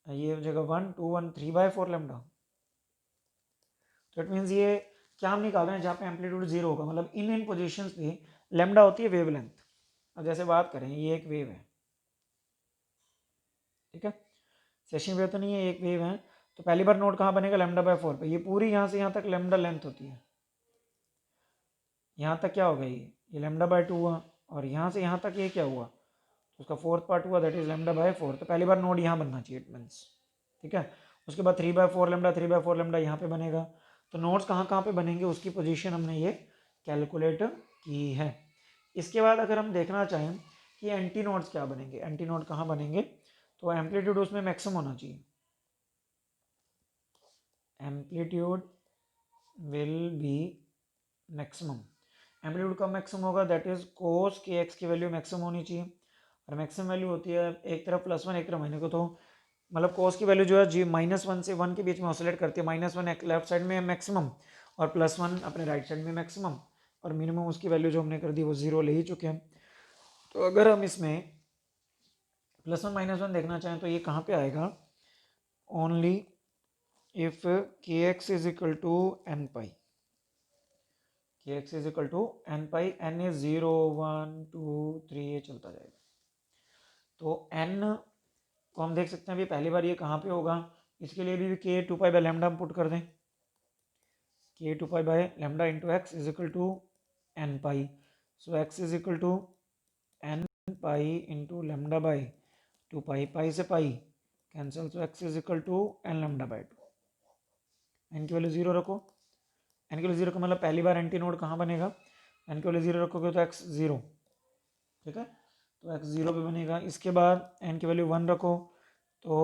ये जगह 1 2 1 3/4 लेमडा। तो इट मीन्स ये क्या हम निकाल रहे हैं जहाँ पे एम्पलीट्यूड 0 होगा, मतलब इन पोजीशंस पे लेमडा होती है वेवलेंथ। अब जैसे बात करें ये एक वेव है, ठीक है, सेशन वेव तो नहीं है, एक वेव है। तो पहली बार नोड कहाँ बनेगा लेमडा बाय 4 पे, ये पूरी यहाँ से यहाँ तक लेमडा लेंथ होती है, यहाँ तक क्या होगा ये लेमडा बाय 2 हुआ, और यहाँ से यहाँ तक ये क्या हुआ तो उसका फोर्थ पार्ट हुआ दैट इज लेमडा बाय 4। तो पहली बार नोड यहाँ बनना चाहिए इट मीन्स, ठीक है। उसके बाद 3/4 लेमडा 3/4 लेमडा यहाँ पे बनेगा। तो नोड्स कहाँ कहाँ पे बनेंगे उसकी पोजीशन हमने ये कैलकुलेट की है। इसके बाद अगर हम देखना चाहें कि एंटी नोड्स क्या बनेंगे, एंटी नोड कहाँ बनेंगे, तो एम्पलीट्यूड उसमें मैक्सिमम होना चाहिए, amplitude will B maximum. Amplitude कब मैक्सिमम होगा दैट इज कोस के एक्स की वैल्यू मैक्सिमम होनी चाहिए, और मैक्सिमम वैल्यू होती है एक तरफ +1 एक तरफ माइनस को, तो मतलब कोस की वैल्यू जो है जी -1 से 1 के बीच में ऑसिलेट करती है, -1 लेफ्ट साइड में मैक्सिमम और +1 अपने राइट साइड में मैक्सिमम, और मिनिमम उसकी वैल्यू जो हमने कर दी वो 0 ले ही चुके हैं। तो अगर हम इसमें +1 -1 देखना चाहें तो ये कहाँ पे आएगा, only if k x is equal to n pi, k x is equal to n pi, n is 0 1 2 3 ये चलता जाएगा। तो एन को हम देख सकते हैं अभी पहली बार ये कहाँ पे होगा, इसके लिए भी के 2 पाई बाय लेमडा हम पुट कर दें, k 2 pi by lambda into x is equal to n pi. So x is equal to n pi into lambda by 2 pi, pi से pi cancel, so x is equal to n lambda by 2। N की value 0 रखो, N की value 0 का मतलब पहली बार anti node कहाँ बनेगा, N की वैल्यू 0 रखोगे तो एक्स 0, ठीक है, तो एक्स 0 पे बनेगा। इसके बाद एन की वैल्यू 1 रखो तो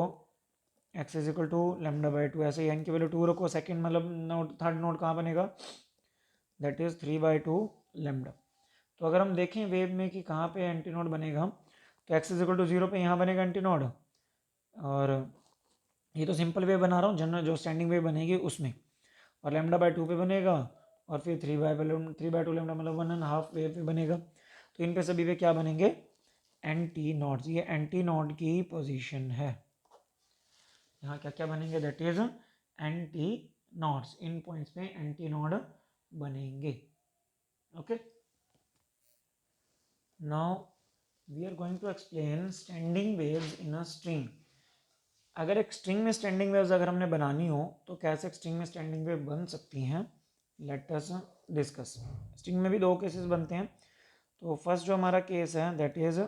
x is equal to lambda by 2, ऐसे ही एन की वैल्यू 2 रखो, सेकंड मतलब नोड थर्ड नोड कहाँ बनेगा दैट इज 3/2 लेमडा। तो अगर हम देखें वेव में कि कहाँ पे एंटी नोड बनेगा, तो एक्स इज इक्वल टू 0 पे यहाँ बनेगा एंटी नोड, और ये तो सिंपल वेव बना रहा हूँ, जनरल जो स्टैंडिंग वेव बनेगी उसमें, और लेमडा बाय 2 पे बनेगा, और फिर 3/2 लेमडा मतलब 1.5 वेव पे बनेगा। तो इन पे सभी पे क्या बनेंगे एंटी नोड्स, ये एंटी नोड की पोजीशन है। यहाँ क्या क्या बनेंगे दैट इज एंटी नोड्स, इन पॉइंट्स पे एंटी नोड बनेंगे। Okay, now we are going to explain standing waves in a string. अगर एक स्ट्रिंग में स्टैंडिंग वेव्स अगर हमने बनानी हो तो कैसे एक स्ट्रिंग में स्टैंडिंग वेव बन सकती हैं, लेट अस डिस्कस। स्ट्रिंग में भी दो केसेस बनते हैं। तो फर्स्ट जो हमारा केस है that is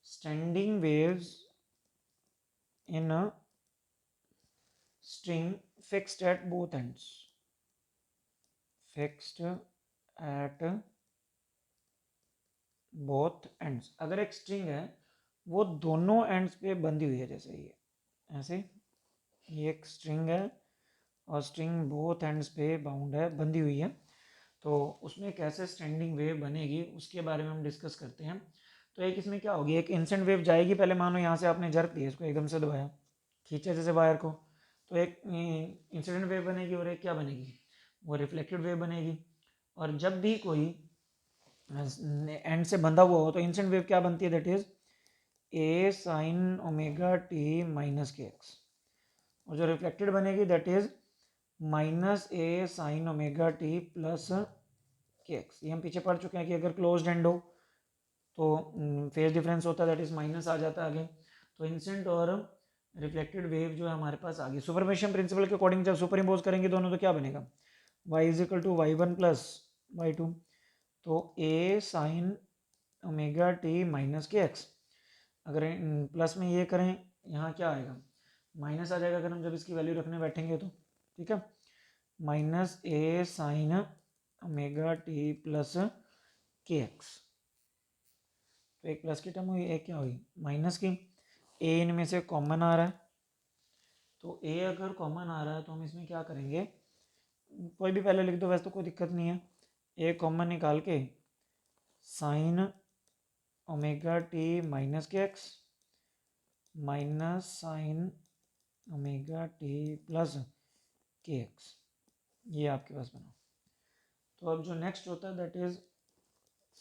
standing waves in a string fixed at both ends, fixed at both ends। अगर एक स्ट्रिंग है वो दोनों एंड्स पे बंधी हुई है, जैसे ये ऐसे, ये एक स्ट्रिंग है और स्ट्रिंग बोथ एंड्स पे बाउंड है, बंधी हुई है। तो उसमें कैसे स्टैंडिंग वेव बनेगी उसके बारे में हम डिस्कस करते हैं। तो एक इसमें क्या होगी, एक इंस्टेंट वेव जाएगी, पहले मानो यहाँ से आपने जर्क दिया, इसको एकदम से दबाया, खींचा जैसे वायर को, तो एक इंसिडेंट वेव बनेगी और एक क्या बनेगी, वो रिफ्लेक्टेड वेव बनेगी। और जब भी कोई एंड से बंधा हुआ हो तो इंस्टेंट वेव क्या बनती है, that is a sine omega t minus k x. और जो रिफ्लेक्टेड बनेगी that is minus a sine omega t plus k x. ये हम पीछे पढ़ चुके हैं कि अगर क्लोज्ड एंड हो तो फेज डिफरेंस होता है, दैट इज माइनस आ जाता है आगे। तो इंसिडेंट और रिफ्लेक्टेड वेव जो है हमारे पास आ गई। सुपरपोजिशन प्रिंसिपल के अकॉर्डिंग जब सुपर इम्पोज करेंगे दोनों तो क्या बनेगा, y is equal to y one plus y two. तो a sine omega t minus k x, अगर प्लस में ये करें यहाँ क्या आएगा, माइनस आ जाएगा अगर हम जब इसकी वैल्यू रखने बैठेंगे तो, ठीक है, minus a sine omega t plus k x. तो एक प्लस की टर्म हुई, एक क्या हुई माइनस की। ए इनमें से कॉमन आ रहा है, तो ए अगर कॉमन आ रहा है तो हम इसमें क्या करेंगे, कोई भी पहले लिख दो वैसे तो कोई दिक्कत नहीं है। ए कॉमन निकाल के sign omega t minus k x minus sign omega t plus k x, ये आपके पास बना। तो अब जो नेक्स्ट होता है that is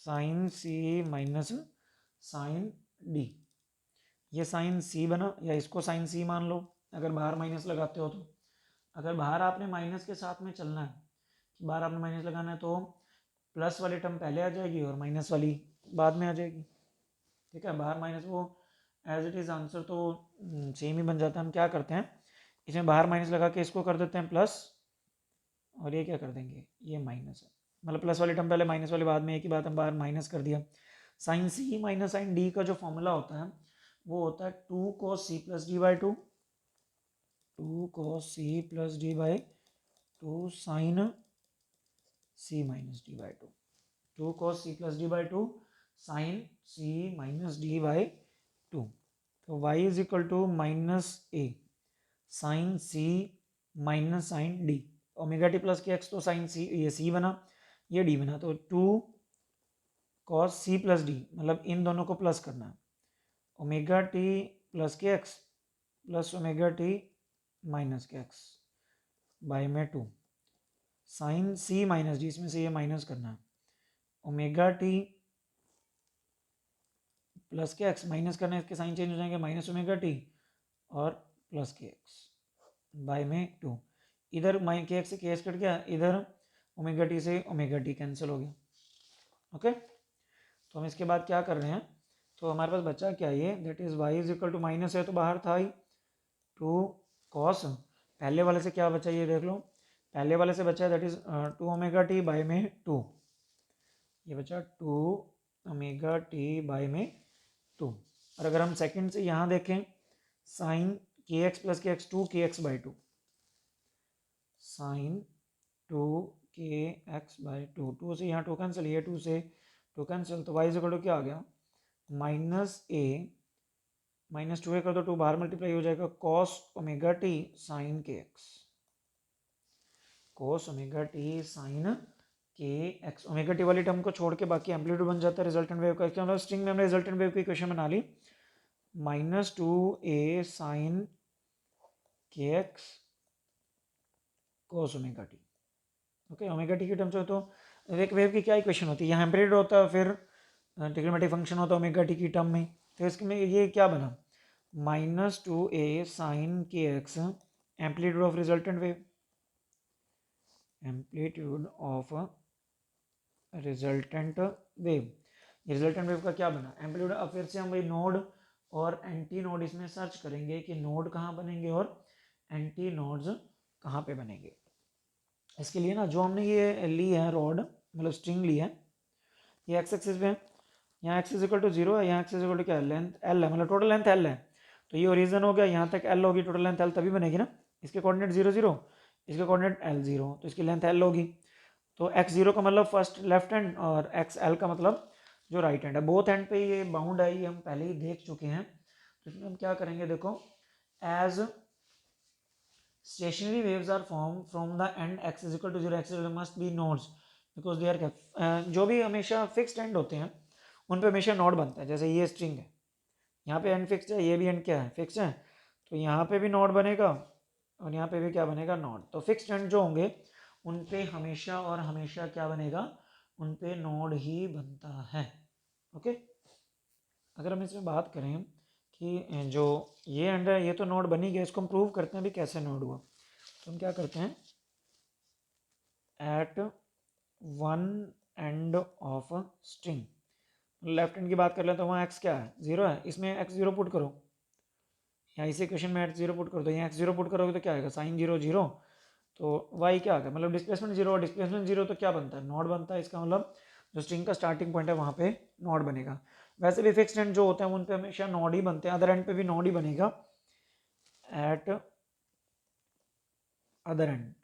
sine C minus sine d. ये साइन सी बना, या इसको साइन सी मान लो अगर बाहर माइनस लगाते हो तो। अगर बाहर आपने माइनस के साथ में चलना है, कि बाहर आपने माइनस लगाना है, तो प्लस वाली टर्म पहले आ जाएगी और माइनस वाली बाद में आ जाएगी, ठीक है। बाहर माइनस वो एज इट इज़ आंसर तो सेम ही बन जाता है। हम क्या करते हैं, इसमें बाहर माइनस लगा के इसको कर देते हैं प्लस, और ये क्या कर देंगे, ये माइनस है, मतलब प्लस वाली टर्म पहले माइनस वाली बाद में, एक ही बात हम बाहर माइनस कर दिया। साइन सी माइनस साइन डी का जो फॉर्मूला होता है वो होता है two cos c plus d by two, two cos c plus d by two sine C minus d by two, two cos c plus d by two sine C minus d by two. तो y is equal to minus a sine C minus sine d, omega t plus k x, तो sine सी, ये c बना ये d बना, तो two cos c plus d, मतलब इन दोनों को प्लस करना है, omega t plus k x plus omega t minus k x by में टू साइन सी माइनस डी, इसमें से ये माइनस करना है, omega t plus k x minus करना है, इसके साइन चेंज हो जाएंगे, माइनस ओमेगा टी और प्लस के एक्स बाय में टू। इधर माइन के एक्स से के एक्स कट गया, इधर ओमेगा टी से ओमेगा टी कैंसिल हो गया, ओके। तो हम इसके बाद क्या कर रहे हैं, तो हमारे पास बचा क्या, ये that is y is equal to minus है तो बाहर था ही टू कॉस, पहले वाले से क्या बचा ये देख लो, पहले वाले से बचा है that is two omega t by में टू, ये बचा टू ओमेगा टी बाय में टू। और अगर हम सेकंड से यहाँ देखें, sine k x plus k x two k x by two, sine two k x by two, two से यहाँ टू कैंसिल, ये टू से टू कैंसिल, तो वाई इज इक्वल टू क्या आ गया, minus a minus two a कर दो, टू बाहर मल्टीप्लाई हो जाएगा, cos omega t sine k x, cos omega t sine k x. Omega t वाली टर्म को छोड़ के बाकी एम्पलीट्यूड बन जाता है रिजल्टेंट वेव का, इसका मतलब स्ट्रिंग में हमने रिजल्टेंट वेव की इक्वेशन बना ली, minus two a sign k x cos omega T, okay. Omega T की टर्म से तो एक वेव की क्या इक्वेशन होती है, यहाँ एम्पलीट्यूड होता है, फिर ट्रिग्नोमेट्रिक फंक्शन होता है ओमेगा टी की टर्म में, तो इसमें ये क्या बना, minus two a sign k x amplitude of resultant wave, amplitude of resultant wave. Resultant wave का क्या बना एम्पलीट्यूड। अब फिर से हम वही नोड और एंटी नोड इसमें सर्च करेंगे कि नोड कहाँ बनेंगे और एंटी नोड्स कहाँ पे बनेंगे। इसके लिए ना जो हमने ये ली है रॉड, मतलब स्ट्रिंग ली है, ये एक्स एक्सिस पे है, यहाँ x is equal to zero है, यहाँ एक्स इज इक्वल टू क्या लेंथ एल है, मतलब टोटल लेंथ एल है, तो ये ओरिजिन हो गया, यहाँ तक एल होगी, टोटल लेंथ एल तभी बनेगी ना, इसके कोऑर्डिनेट जीरो जीरो, इसके कोऑर्डिनेट एल जीरो, तो इसकी लेंथ एल होगी। तो एक्स जीरो का मतलब फर्स्ट लेफ्ट हैंड और एक्स एल का मतलब जो राइट हैंड है, बोथ हैंड पे ये बाउंड है, ये हम पहले ही देख चुके हैं। तो इसमें हम क्या करेंगे, देखो as stationary waves are formed from the end x is equal to 0 x must be nodes because they are kept जो भी हमेशा फिक्स्ड एंड होते हैं उन पे हमेशा नोड बनता है। जैसे ये स्ट्रिंग है, यहाँ पे एंड फिक्स्ड है, ये भी एंड क्या है, फिक्स है, तो यहाँ पे भी नोड बनेगा और यहाँ पे भी क्या बनेगा, नोड। तो फिक्स्ड एंड जो होंगे उन पे हमेशा और हमेशा क्या बनेगा, उन पे नोड ही बनता है। ओके, अगर हम इसमें बात करें कि जो ये एंड है ये तो नोड बनी गया, इसको हम प्रूव करते हैं भी कैसे नोड हुआ। तो हम क्या करते हैं, at one end of string, left hand की बात कर लें तो वहाँ एक्स क्या है, 0 है, इसमें एक्स 0 पुट करो, यहाँ इसी क्वेश्चन में एक्स 0 पुट करो, तो यहाँ एक्स 0 पुट करोगे तो क्या आएगा, साइन 0 0, तो वाई क्या आ गया, मतलब डिस्प्लेसमेंट 0 और डिस्प्लेसमेंट 0 तो क्या बनता है, नोड बनता है। इसका मतलब जो स्ट्रिंग का स्टार्टिंग पॉइंट है वहाँ पे नोड बनेगा। वैसे भी फिक्स्ड एंड जो होते हैं उन पे हमेशा नोड ही बनते हैं, अदर एंड पे भी नोड ही बनेगा। Eight other and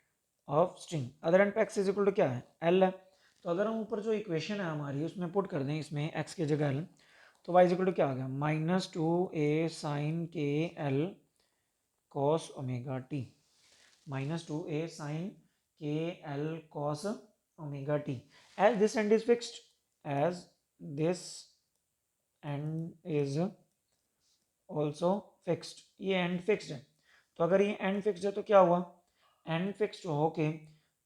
of string, other and पे एक्स इज इक्वल टू क्या है, एल है, तो अगर हम ऊपर जो इक्वेशन है हमारी उसमें पुट कर दें इसमें एक्स की जगह एल, तो वाई इज इक्वल टू क्या आ गया, -2a sine k L cos omega t, -2a sine k L cos omega t, as this end is fixed, as this end is also fixed, ये end fixed है, तो अगर ये end fixed है तो क्या हुआ, एंड फिक्स्ड होके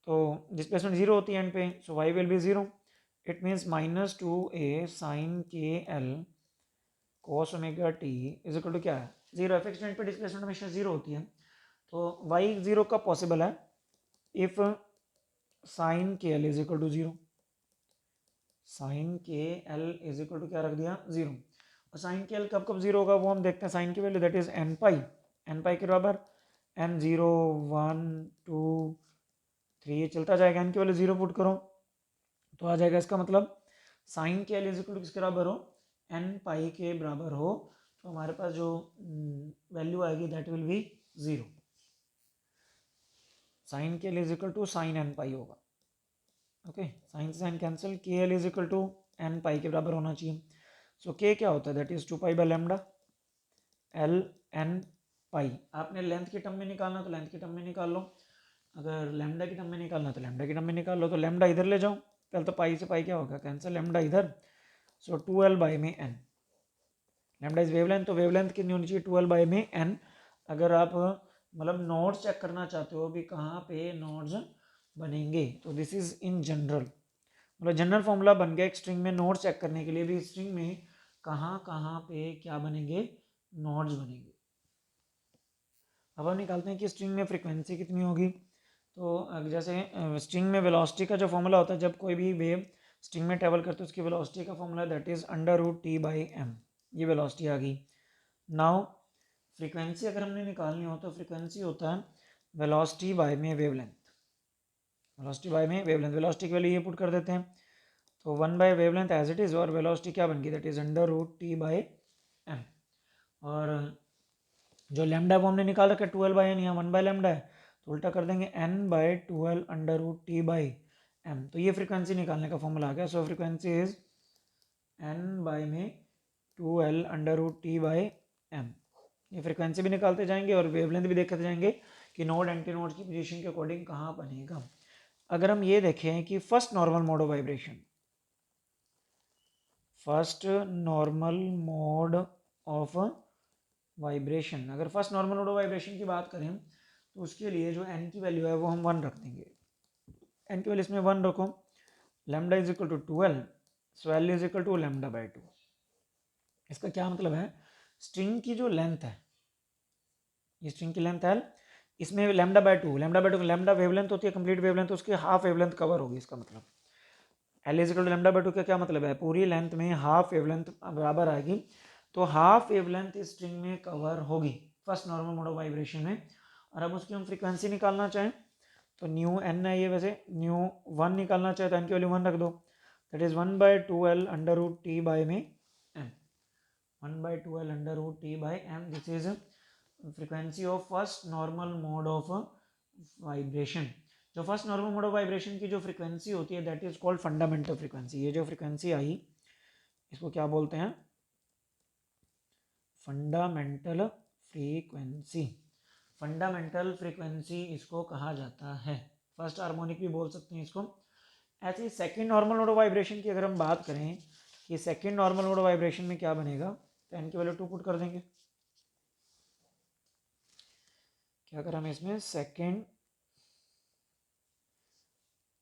तो डिस्प्लेसमेंट 0 होती है एंड पे, so y will be 0, it means -2a sine k L cos omega t is equal to क्या है, 0 है, फिक्स्ड एंड पे डिस्प्लेसमेंट हमेशा 0 होती है, तो y 0 कब पॉसिबल है, if sine k l is equal to 0, sine k l is equal to क्या रख दिया, 0, और साइन के एल कब कब 0 होगा वो हम देखते हैं, साइन की value that is n pi, n pi के बराबर एन 0 1 2 3 चलता जाएगा, एन की वैल्यू 0 पुट करो तो आ जाएगा, इसका मतलब sign k l is equal to किसके बराबर हो, एन पाई के बराबर हो, तो हमारे पास जो वैल्यू आएगी that will be 0, sine k l is equal to sine n pi होगा। ओके, साइन से sine cancel, k l is equal to n pi के बराबर होना चाहिए, सो के क्या होता है, that is 2 pi by lambda l n pi, आपने लेंथ के टर्म में निकालना तो लेंथ के टर्म में निकाल लो, अगर लैम्डा की टर्म में निकालना तो लैम्डा की टर्म में निकाल लो, तो लैम्डा इधर ले जाओ, पहले तो पाई से पाई क्या होगा, कैंसिल लैम्डा इधर, सो 2l बाई में n, लैम्डा इज वेवलेंथ, तो वेवलेंथ कितनी होनी चाहिए, 2l बाई में n। अगर आप मतलब नोड्स चेक करना चाहते हो भी कहाँ पे नोड्स बनेंगे, तो दिस इज इन जनरल, मतलब जनरल फॉर्मूला बन गया एक स्ट्रिंग में नोड्स चेक करने के लिए भी, स्ट्रिंग में कहाँ कहाँ पे क्या बनेंगे, नोड्स बनेंगे। अब हम निकालते हैं कि स्ट्रिंग में फ्रीक्वेंसी कितनी होगी, तो जैसे स्ट्रिंग में वेलोसिटी का जो फॉर्मूला होता है, जब कोई भी वेव स्ट्रिंग में ट्रेवल करते है उसकी वेलोसिटी का फॉर्मूला दैट इज √T/m, ये वेलोसिटी आ गई। नाउ फ्रीक्वेंसी अगर हमने निकालनी हो तो फ्रीक्वेंसी होता है वेलोसिटी बाय में वेवलेंथ, वेलोसिटी बाय में वेवलेंथ, वेलोसिटी के वैल्यू ये पुट कर देते हैं, तो 1 by wavelength as it is, और वेलोसिटी क्या बन गई, दैट इज √T/m, और जो लैम्डा वो हमने निकाल रखा है 12 बाई एन, यहाँ 1 बाई लैम्डा है, तो उल्टा कर देंगे n/12 √T/m, तो ये फ्रीक्वेंसी निकालने का फॉर्मूला आ गया। सो फ्रीक्वेंसी इज n बाई में 2l √T/m, ये फ्रीक्वेंसी भी निकालते जाएंगे और वेवलेंथ भी देखते जाएंगे कि नोड एंटी नोड की पोजीशन के अकॉर्डिंग कहाँ बनेगा। अगर हम ये देखें कि first normal mode of vibration, first normal mode of vibration, अगर first normal mode of vibration की बात करें तो उसके लिए जो n की वैल्यू है वो हम 1 रख देंगे, n की वैल्यू इसमें 1 रखो, lambda is equal to 2l, so l is equal to lambda by 2। इसका क्या मतलब है, स्ट्रिंग की जो लेंथ है, ये स्ट्रिंग की लेंथ है, इसमें लैम्डा बाई 2, लैम्डा वेवलेंथ होती है कंप्लीट वेवलेंथ, उसकी हाफ वेवलेंथ कवर होगी, इसका मतलब l is equal to lambda by 2 का क्या मतलब है, पूरी लेंथ में हाफ वेवलेंथ बराबर आएगी, तो हाफ वेवलेंथ इस स्ट्रिंग में कवर होगी first normal mode of vibration में। और अब उसकी हम फ्रीक्वेंसी निकालना चाहें तो न्यू n है ये, वैसे न्यू 1 निकालना चाहे तो n की वैल्यू 1 रख दो, दैट इज 1/2l √T/ में m, 1/2l √T/m, this is frequency of first normal mode of vibration. जो first normal mode of vibration की जो फ्रीक्वेंसी होती है that is called fundamental frequency, ये जो फ्रीक्वेंसी आई इसको क्या बोलते हैं, फंडामेंटल फ्रीक्वेंसी, फंडामेंटल फ्रीक्वेंसी इसको कहा जाता है, फर्स्ट हार्मोनिक भी बोल सकते हैं इसको। ऐसे ही second normal mode of vibration की अगर हम बात करें कि second normal mode of vibration में क्या बनेगा, तो एन की वैल्यू 2 पुट कर देंगे। क्या करा हम इसमें, second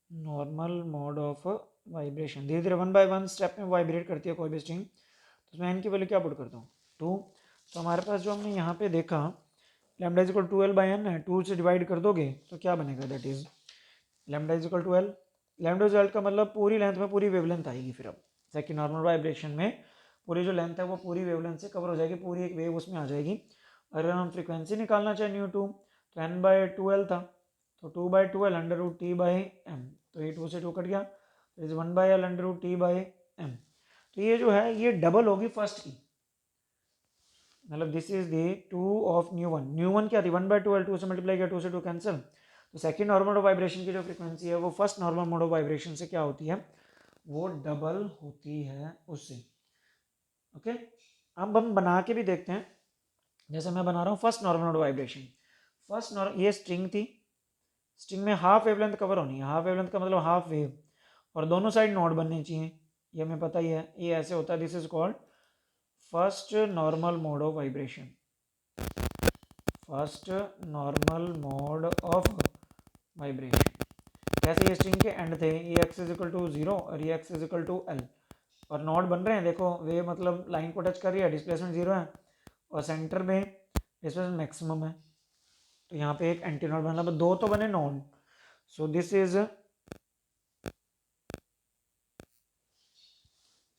normal mode of vibration, धीरे धीरे 1 बाय 1 स्टेप में वाइब्रेट करती है कोई भी स्ट्रिंग, तो उसमें एन की वैल्यू क्या पुट करता हूँ, 2। तो हमारे पास जो हमने यहाँ पे देखा lambda is equal to L by N है, 2 से डिवाइड कर दोगे तो क्या बनेगा, that is lambda is equal to L. Lambda is L का मतलब पूरी लेंथ में पूरी वेवलेंथ आएगी, फिर अब सेकंड नॉर्मल वाइब्रेशन में पूरी जो लेंथ है वो पूरी वेवलेंथ से कवर हो जाएगी, पूरी एक वेव उसमें आ जाएगी। अगर हम फ्रीक्वेंसी निकालना चाहें न्यू टू, तो एन बाई 2 एल था, तो 2 बाई 2 L under root T by M, तो ये 2 से 2 कट गया, तो is 1 by L under root T by M. तो ये जो है ये डबल होगी फर्स्ट की, मतलब this is the 2 of new one. New one क्या थी, 1 बाई 2 एल, 2 से मल्टीप्लाई किया, 2 से 2 कैंसिल। तो second normal mode of vibration की जो फ्रीक्वेंसी है वो first normal mode of vibration से क्या होती है, वो डबल होती है उससे। ओके, अब हम बना के भी देखते हैं, जैसे मैं बना रहा हूँ first normal mode of vibration. First normal, ये स्ट्रिंग थी, स्ट्रिंग में हाफ वेवलेंथ कवर होनी है, हाफ वेवलेंथ का मतलब हाफ वेव, और दोनों साइड नोड बनने चाहिए, ये हमें पता ही है, ये ऐसे होता है, this is called first normal mode of vibration, first normal mode of vibration. जैसे ये स्ट्रिंग के एंड थे, ये एक्स इज इक्वल टू 0 और ये X is equal to L, और नोड बन रहे हैं, देखो वे मतलब लाइन को टच कर रही है, डिस्प्लेसमेंट 0 है, और सेंटर में डिस्प्लेसमेंट मैक्सिमम है, तो यहाँ पे एक एंटी नोड बना, दो तो बने नोड। सो दिस इज,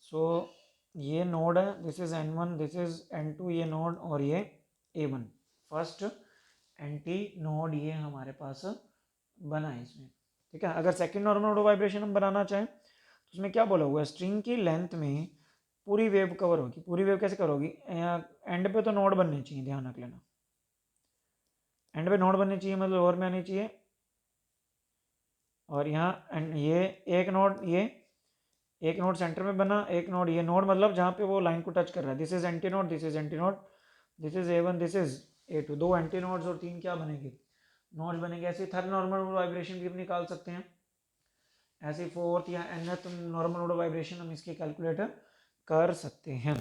सो ये नोड है, this is n1, this is n2, ये नोड, और ये a1, फर्स्ट एंटी नोड ये हमारे पास बना है इसमें। ठीक है, अगर सेकंड नॉर्मल मोड वाइब्रेशन हम बनाना चाहें तो उसमें क्या बोला हुआ है, स्ट्रिंग की लेंथ में पूरी वेव कवर होगी। पूरी वेव कैसे कवर होगी, एंड पे तो नोड बनने चाहिए, ध्यान रख लेना, एंड पे नोड बनने चाहिए, मतलब और में आनी चाहिए, और यहाँ ये एक नोड, ये एक नोड सेंटर में बना, एक नोड, ये नोड मतलब जहाँ पे वो लाइन को टच कर रहा है, this is anti node, this is anti node, this is a1, this is a2, दो एंटी नोड्स और तीन क्या बनेंगे, नोड्स बनेंगे। ऐसे थर्ड नॉर्मल वाइब्रेशन भी हम निकाल सकते हैं, ऐसे फोर्थ या nth नॉर्मल मोड वाइब्रेशन हम इसके कैलकुलेट कर सकते हैं।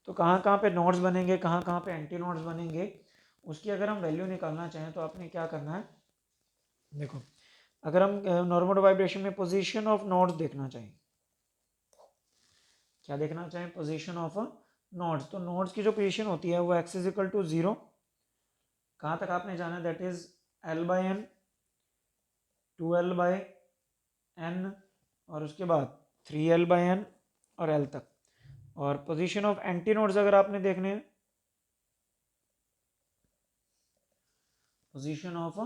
तो कहाँ कहाँ पे नोड्स बनेंगे, कहाँ कहाँ पे एंटी नोड्स बनेंगे, उसकी अगर हम वैल्यू निकालना चाहें तो आपने क्या करना है, देखो अगर हम नॉर्मल वाइब्रेशन में पोजीशन ऑफ नोड्स देखना चाहें, क्या देखना चाहें, पोजीशन ऑफ नोड्स, तो नोड्स की जो पोजीशन होती है वो x इज इक्वल टू 0, कहाँ तक आपने जाना है, that is l by N, 2l by N, और उसके बाद 3l बाई एन और l तक। और पोजीशन ऑफ एंटी नोड्स अगर आपने देखने हैं, position of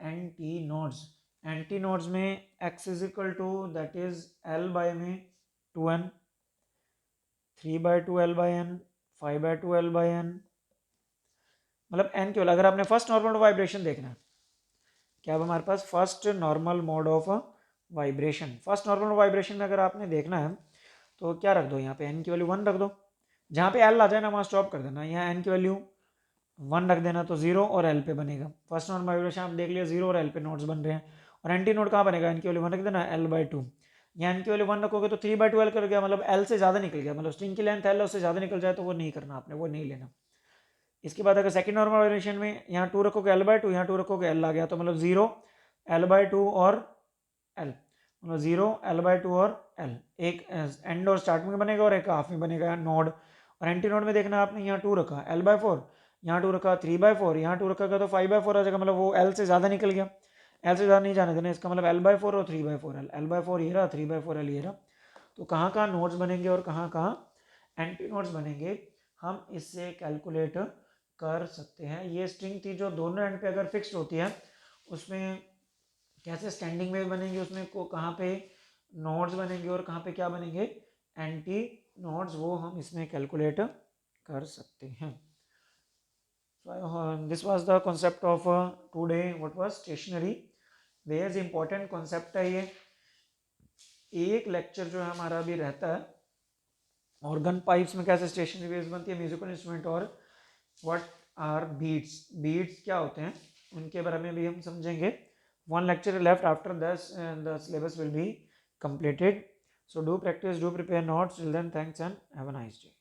anti nodes, anti nodes में x is equal to that is l by में 2n, 3 by 2l by N, 5 by 2l by N, मतलब n केवल अगर आपने फर्स्ट नॉर्मल वाइब्रेशन देखना है, क्या अब हमारे पास first normal mode of vibration, first normal vibration में अगर आपने देखना है तो क्या रख दो, यहाँ पे n की वैल्यू 1 रख दो, जहाँ पे l आ जाए ना वहाँ स्टॉप कर देना, यहाँ n की वैल्यू 1 रख देना, तो 0 और l पे बनेगा। फर्स्ट नॉर्मल वाइब्रेशन आप देख लिया, 0 और l पे नोड्स बन रहे हैं, और एंटी नोड कहाँ बनेगा, n की वैल्यू 1 रख देना, l बाई 2, यहाँ n की वैल्यू 1 रखोगे तो 3 बाई 12 कर गया, मतलब l से ज़्यादा निकल गया, मतलब स्ट्रिंग की लेंथ l है उससे ज़्यादा निकल जाए तो वो नहीं करना आपने, वो नहीं लेना। इसके बाद अगर सेकंड नॉर्मल वाइब्रेशन में यहाँ 2 रखोगे l बाई 2, यहाँ 2 रखोगे l आ गया, तो मतलब 0 l बाई 2 और l, मतलब 0 l बाई 2 और l, एक एंड और स्टार्ट में बनेगा और एक हाफ में बनेगा नोड। और एंटी नोड में देखना आपने, यहाँ 2 रखा l बाई 4, यहाँ 2 रखा 3 बाई 4, यहाँ 2 रखा तो 5 बाई 4 आ जाएगा, मतलब वो l से ज़्यादा निकल गया, l से ज़्यादा नहीं जाने देना, इसका मतलब l बाई 4 और 3 बाई 4 l बाई 4 ये रहा, 3 बाई 4 l ये रहा। तो कहाँ कहाँ नोड्स बनेंगे और कहाँ कहाँ एंटी नोड्स बनेंगे हम इससे कैलकुलेट कर सकते हैं। ये स्ट्रिंग थी जो दोनों एंड पे अगर फिक्स्ड होती है, उसमें कैसे स्टैंडिंग वेव बनेंगे, उसमें को कहाँ पे नोड्स बनेंगे और कहाँ पे क्या बनेंगे एंटी नोड्स, वो हम इसमें कैलकुलेट कर सकते हैं। So this was the concept of today, what was stationary waves, important concept है ये। एक लेक्चर जो है हमारा अभी रहता है ऑर्गन पाइप्स में कैसे स्टेशनरी वेव्स बनती है, म्यूजिकल इंस्ट्रूमेंट और व्हाट आर बीट्स. बीट्स क्या होते हैं उनके बारे में भी हम समझेंगे. One lecture left after this and the syllabus will be completed. So do practice, do prepare notes. Till then, thanks and have a nice day.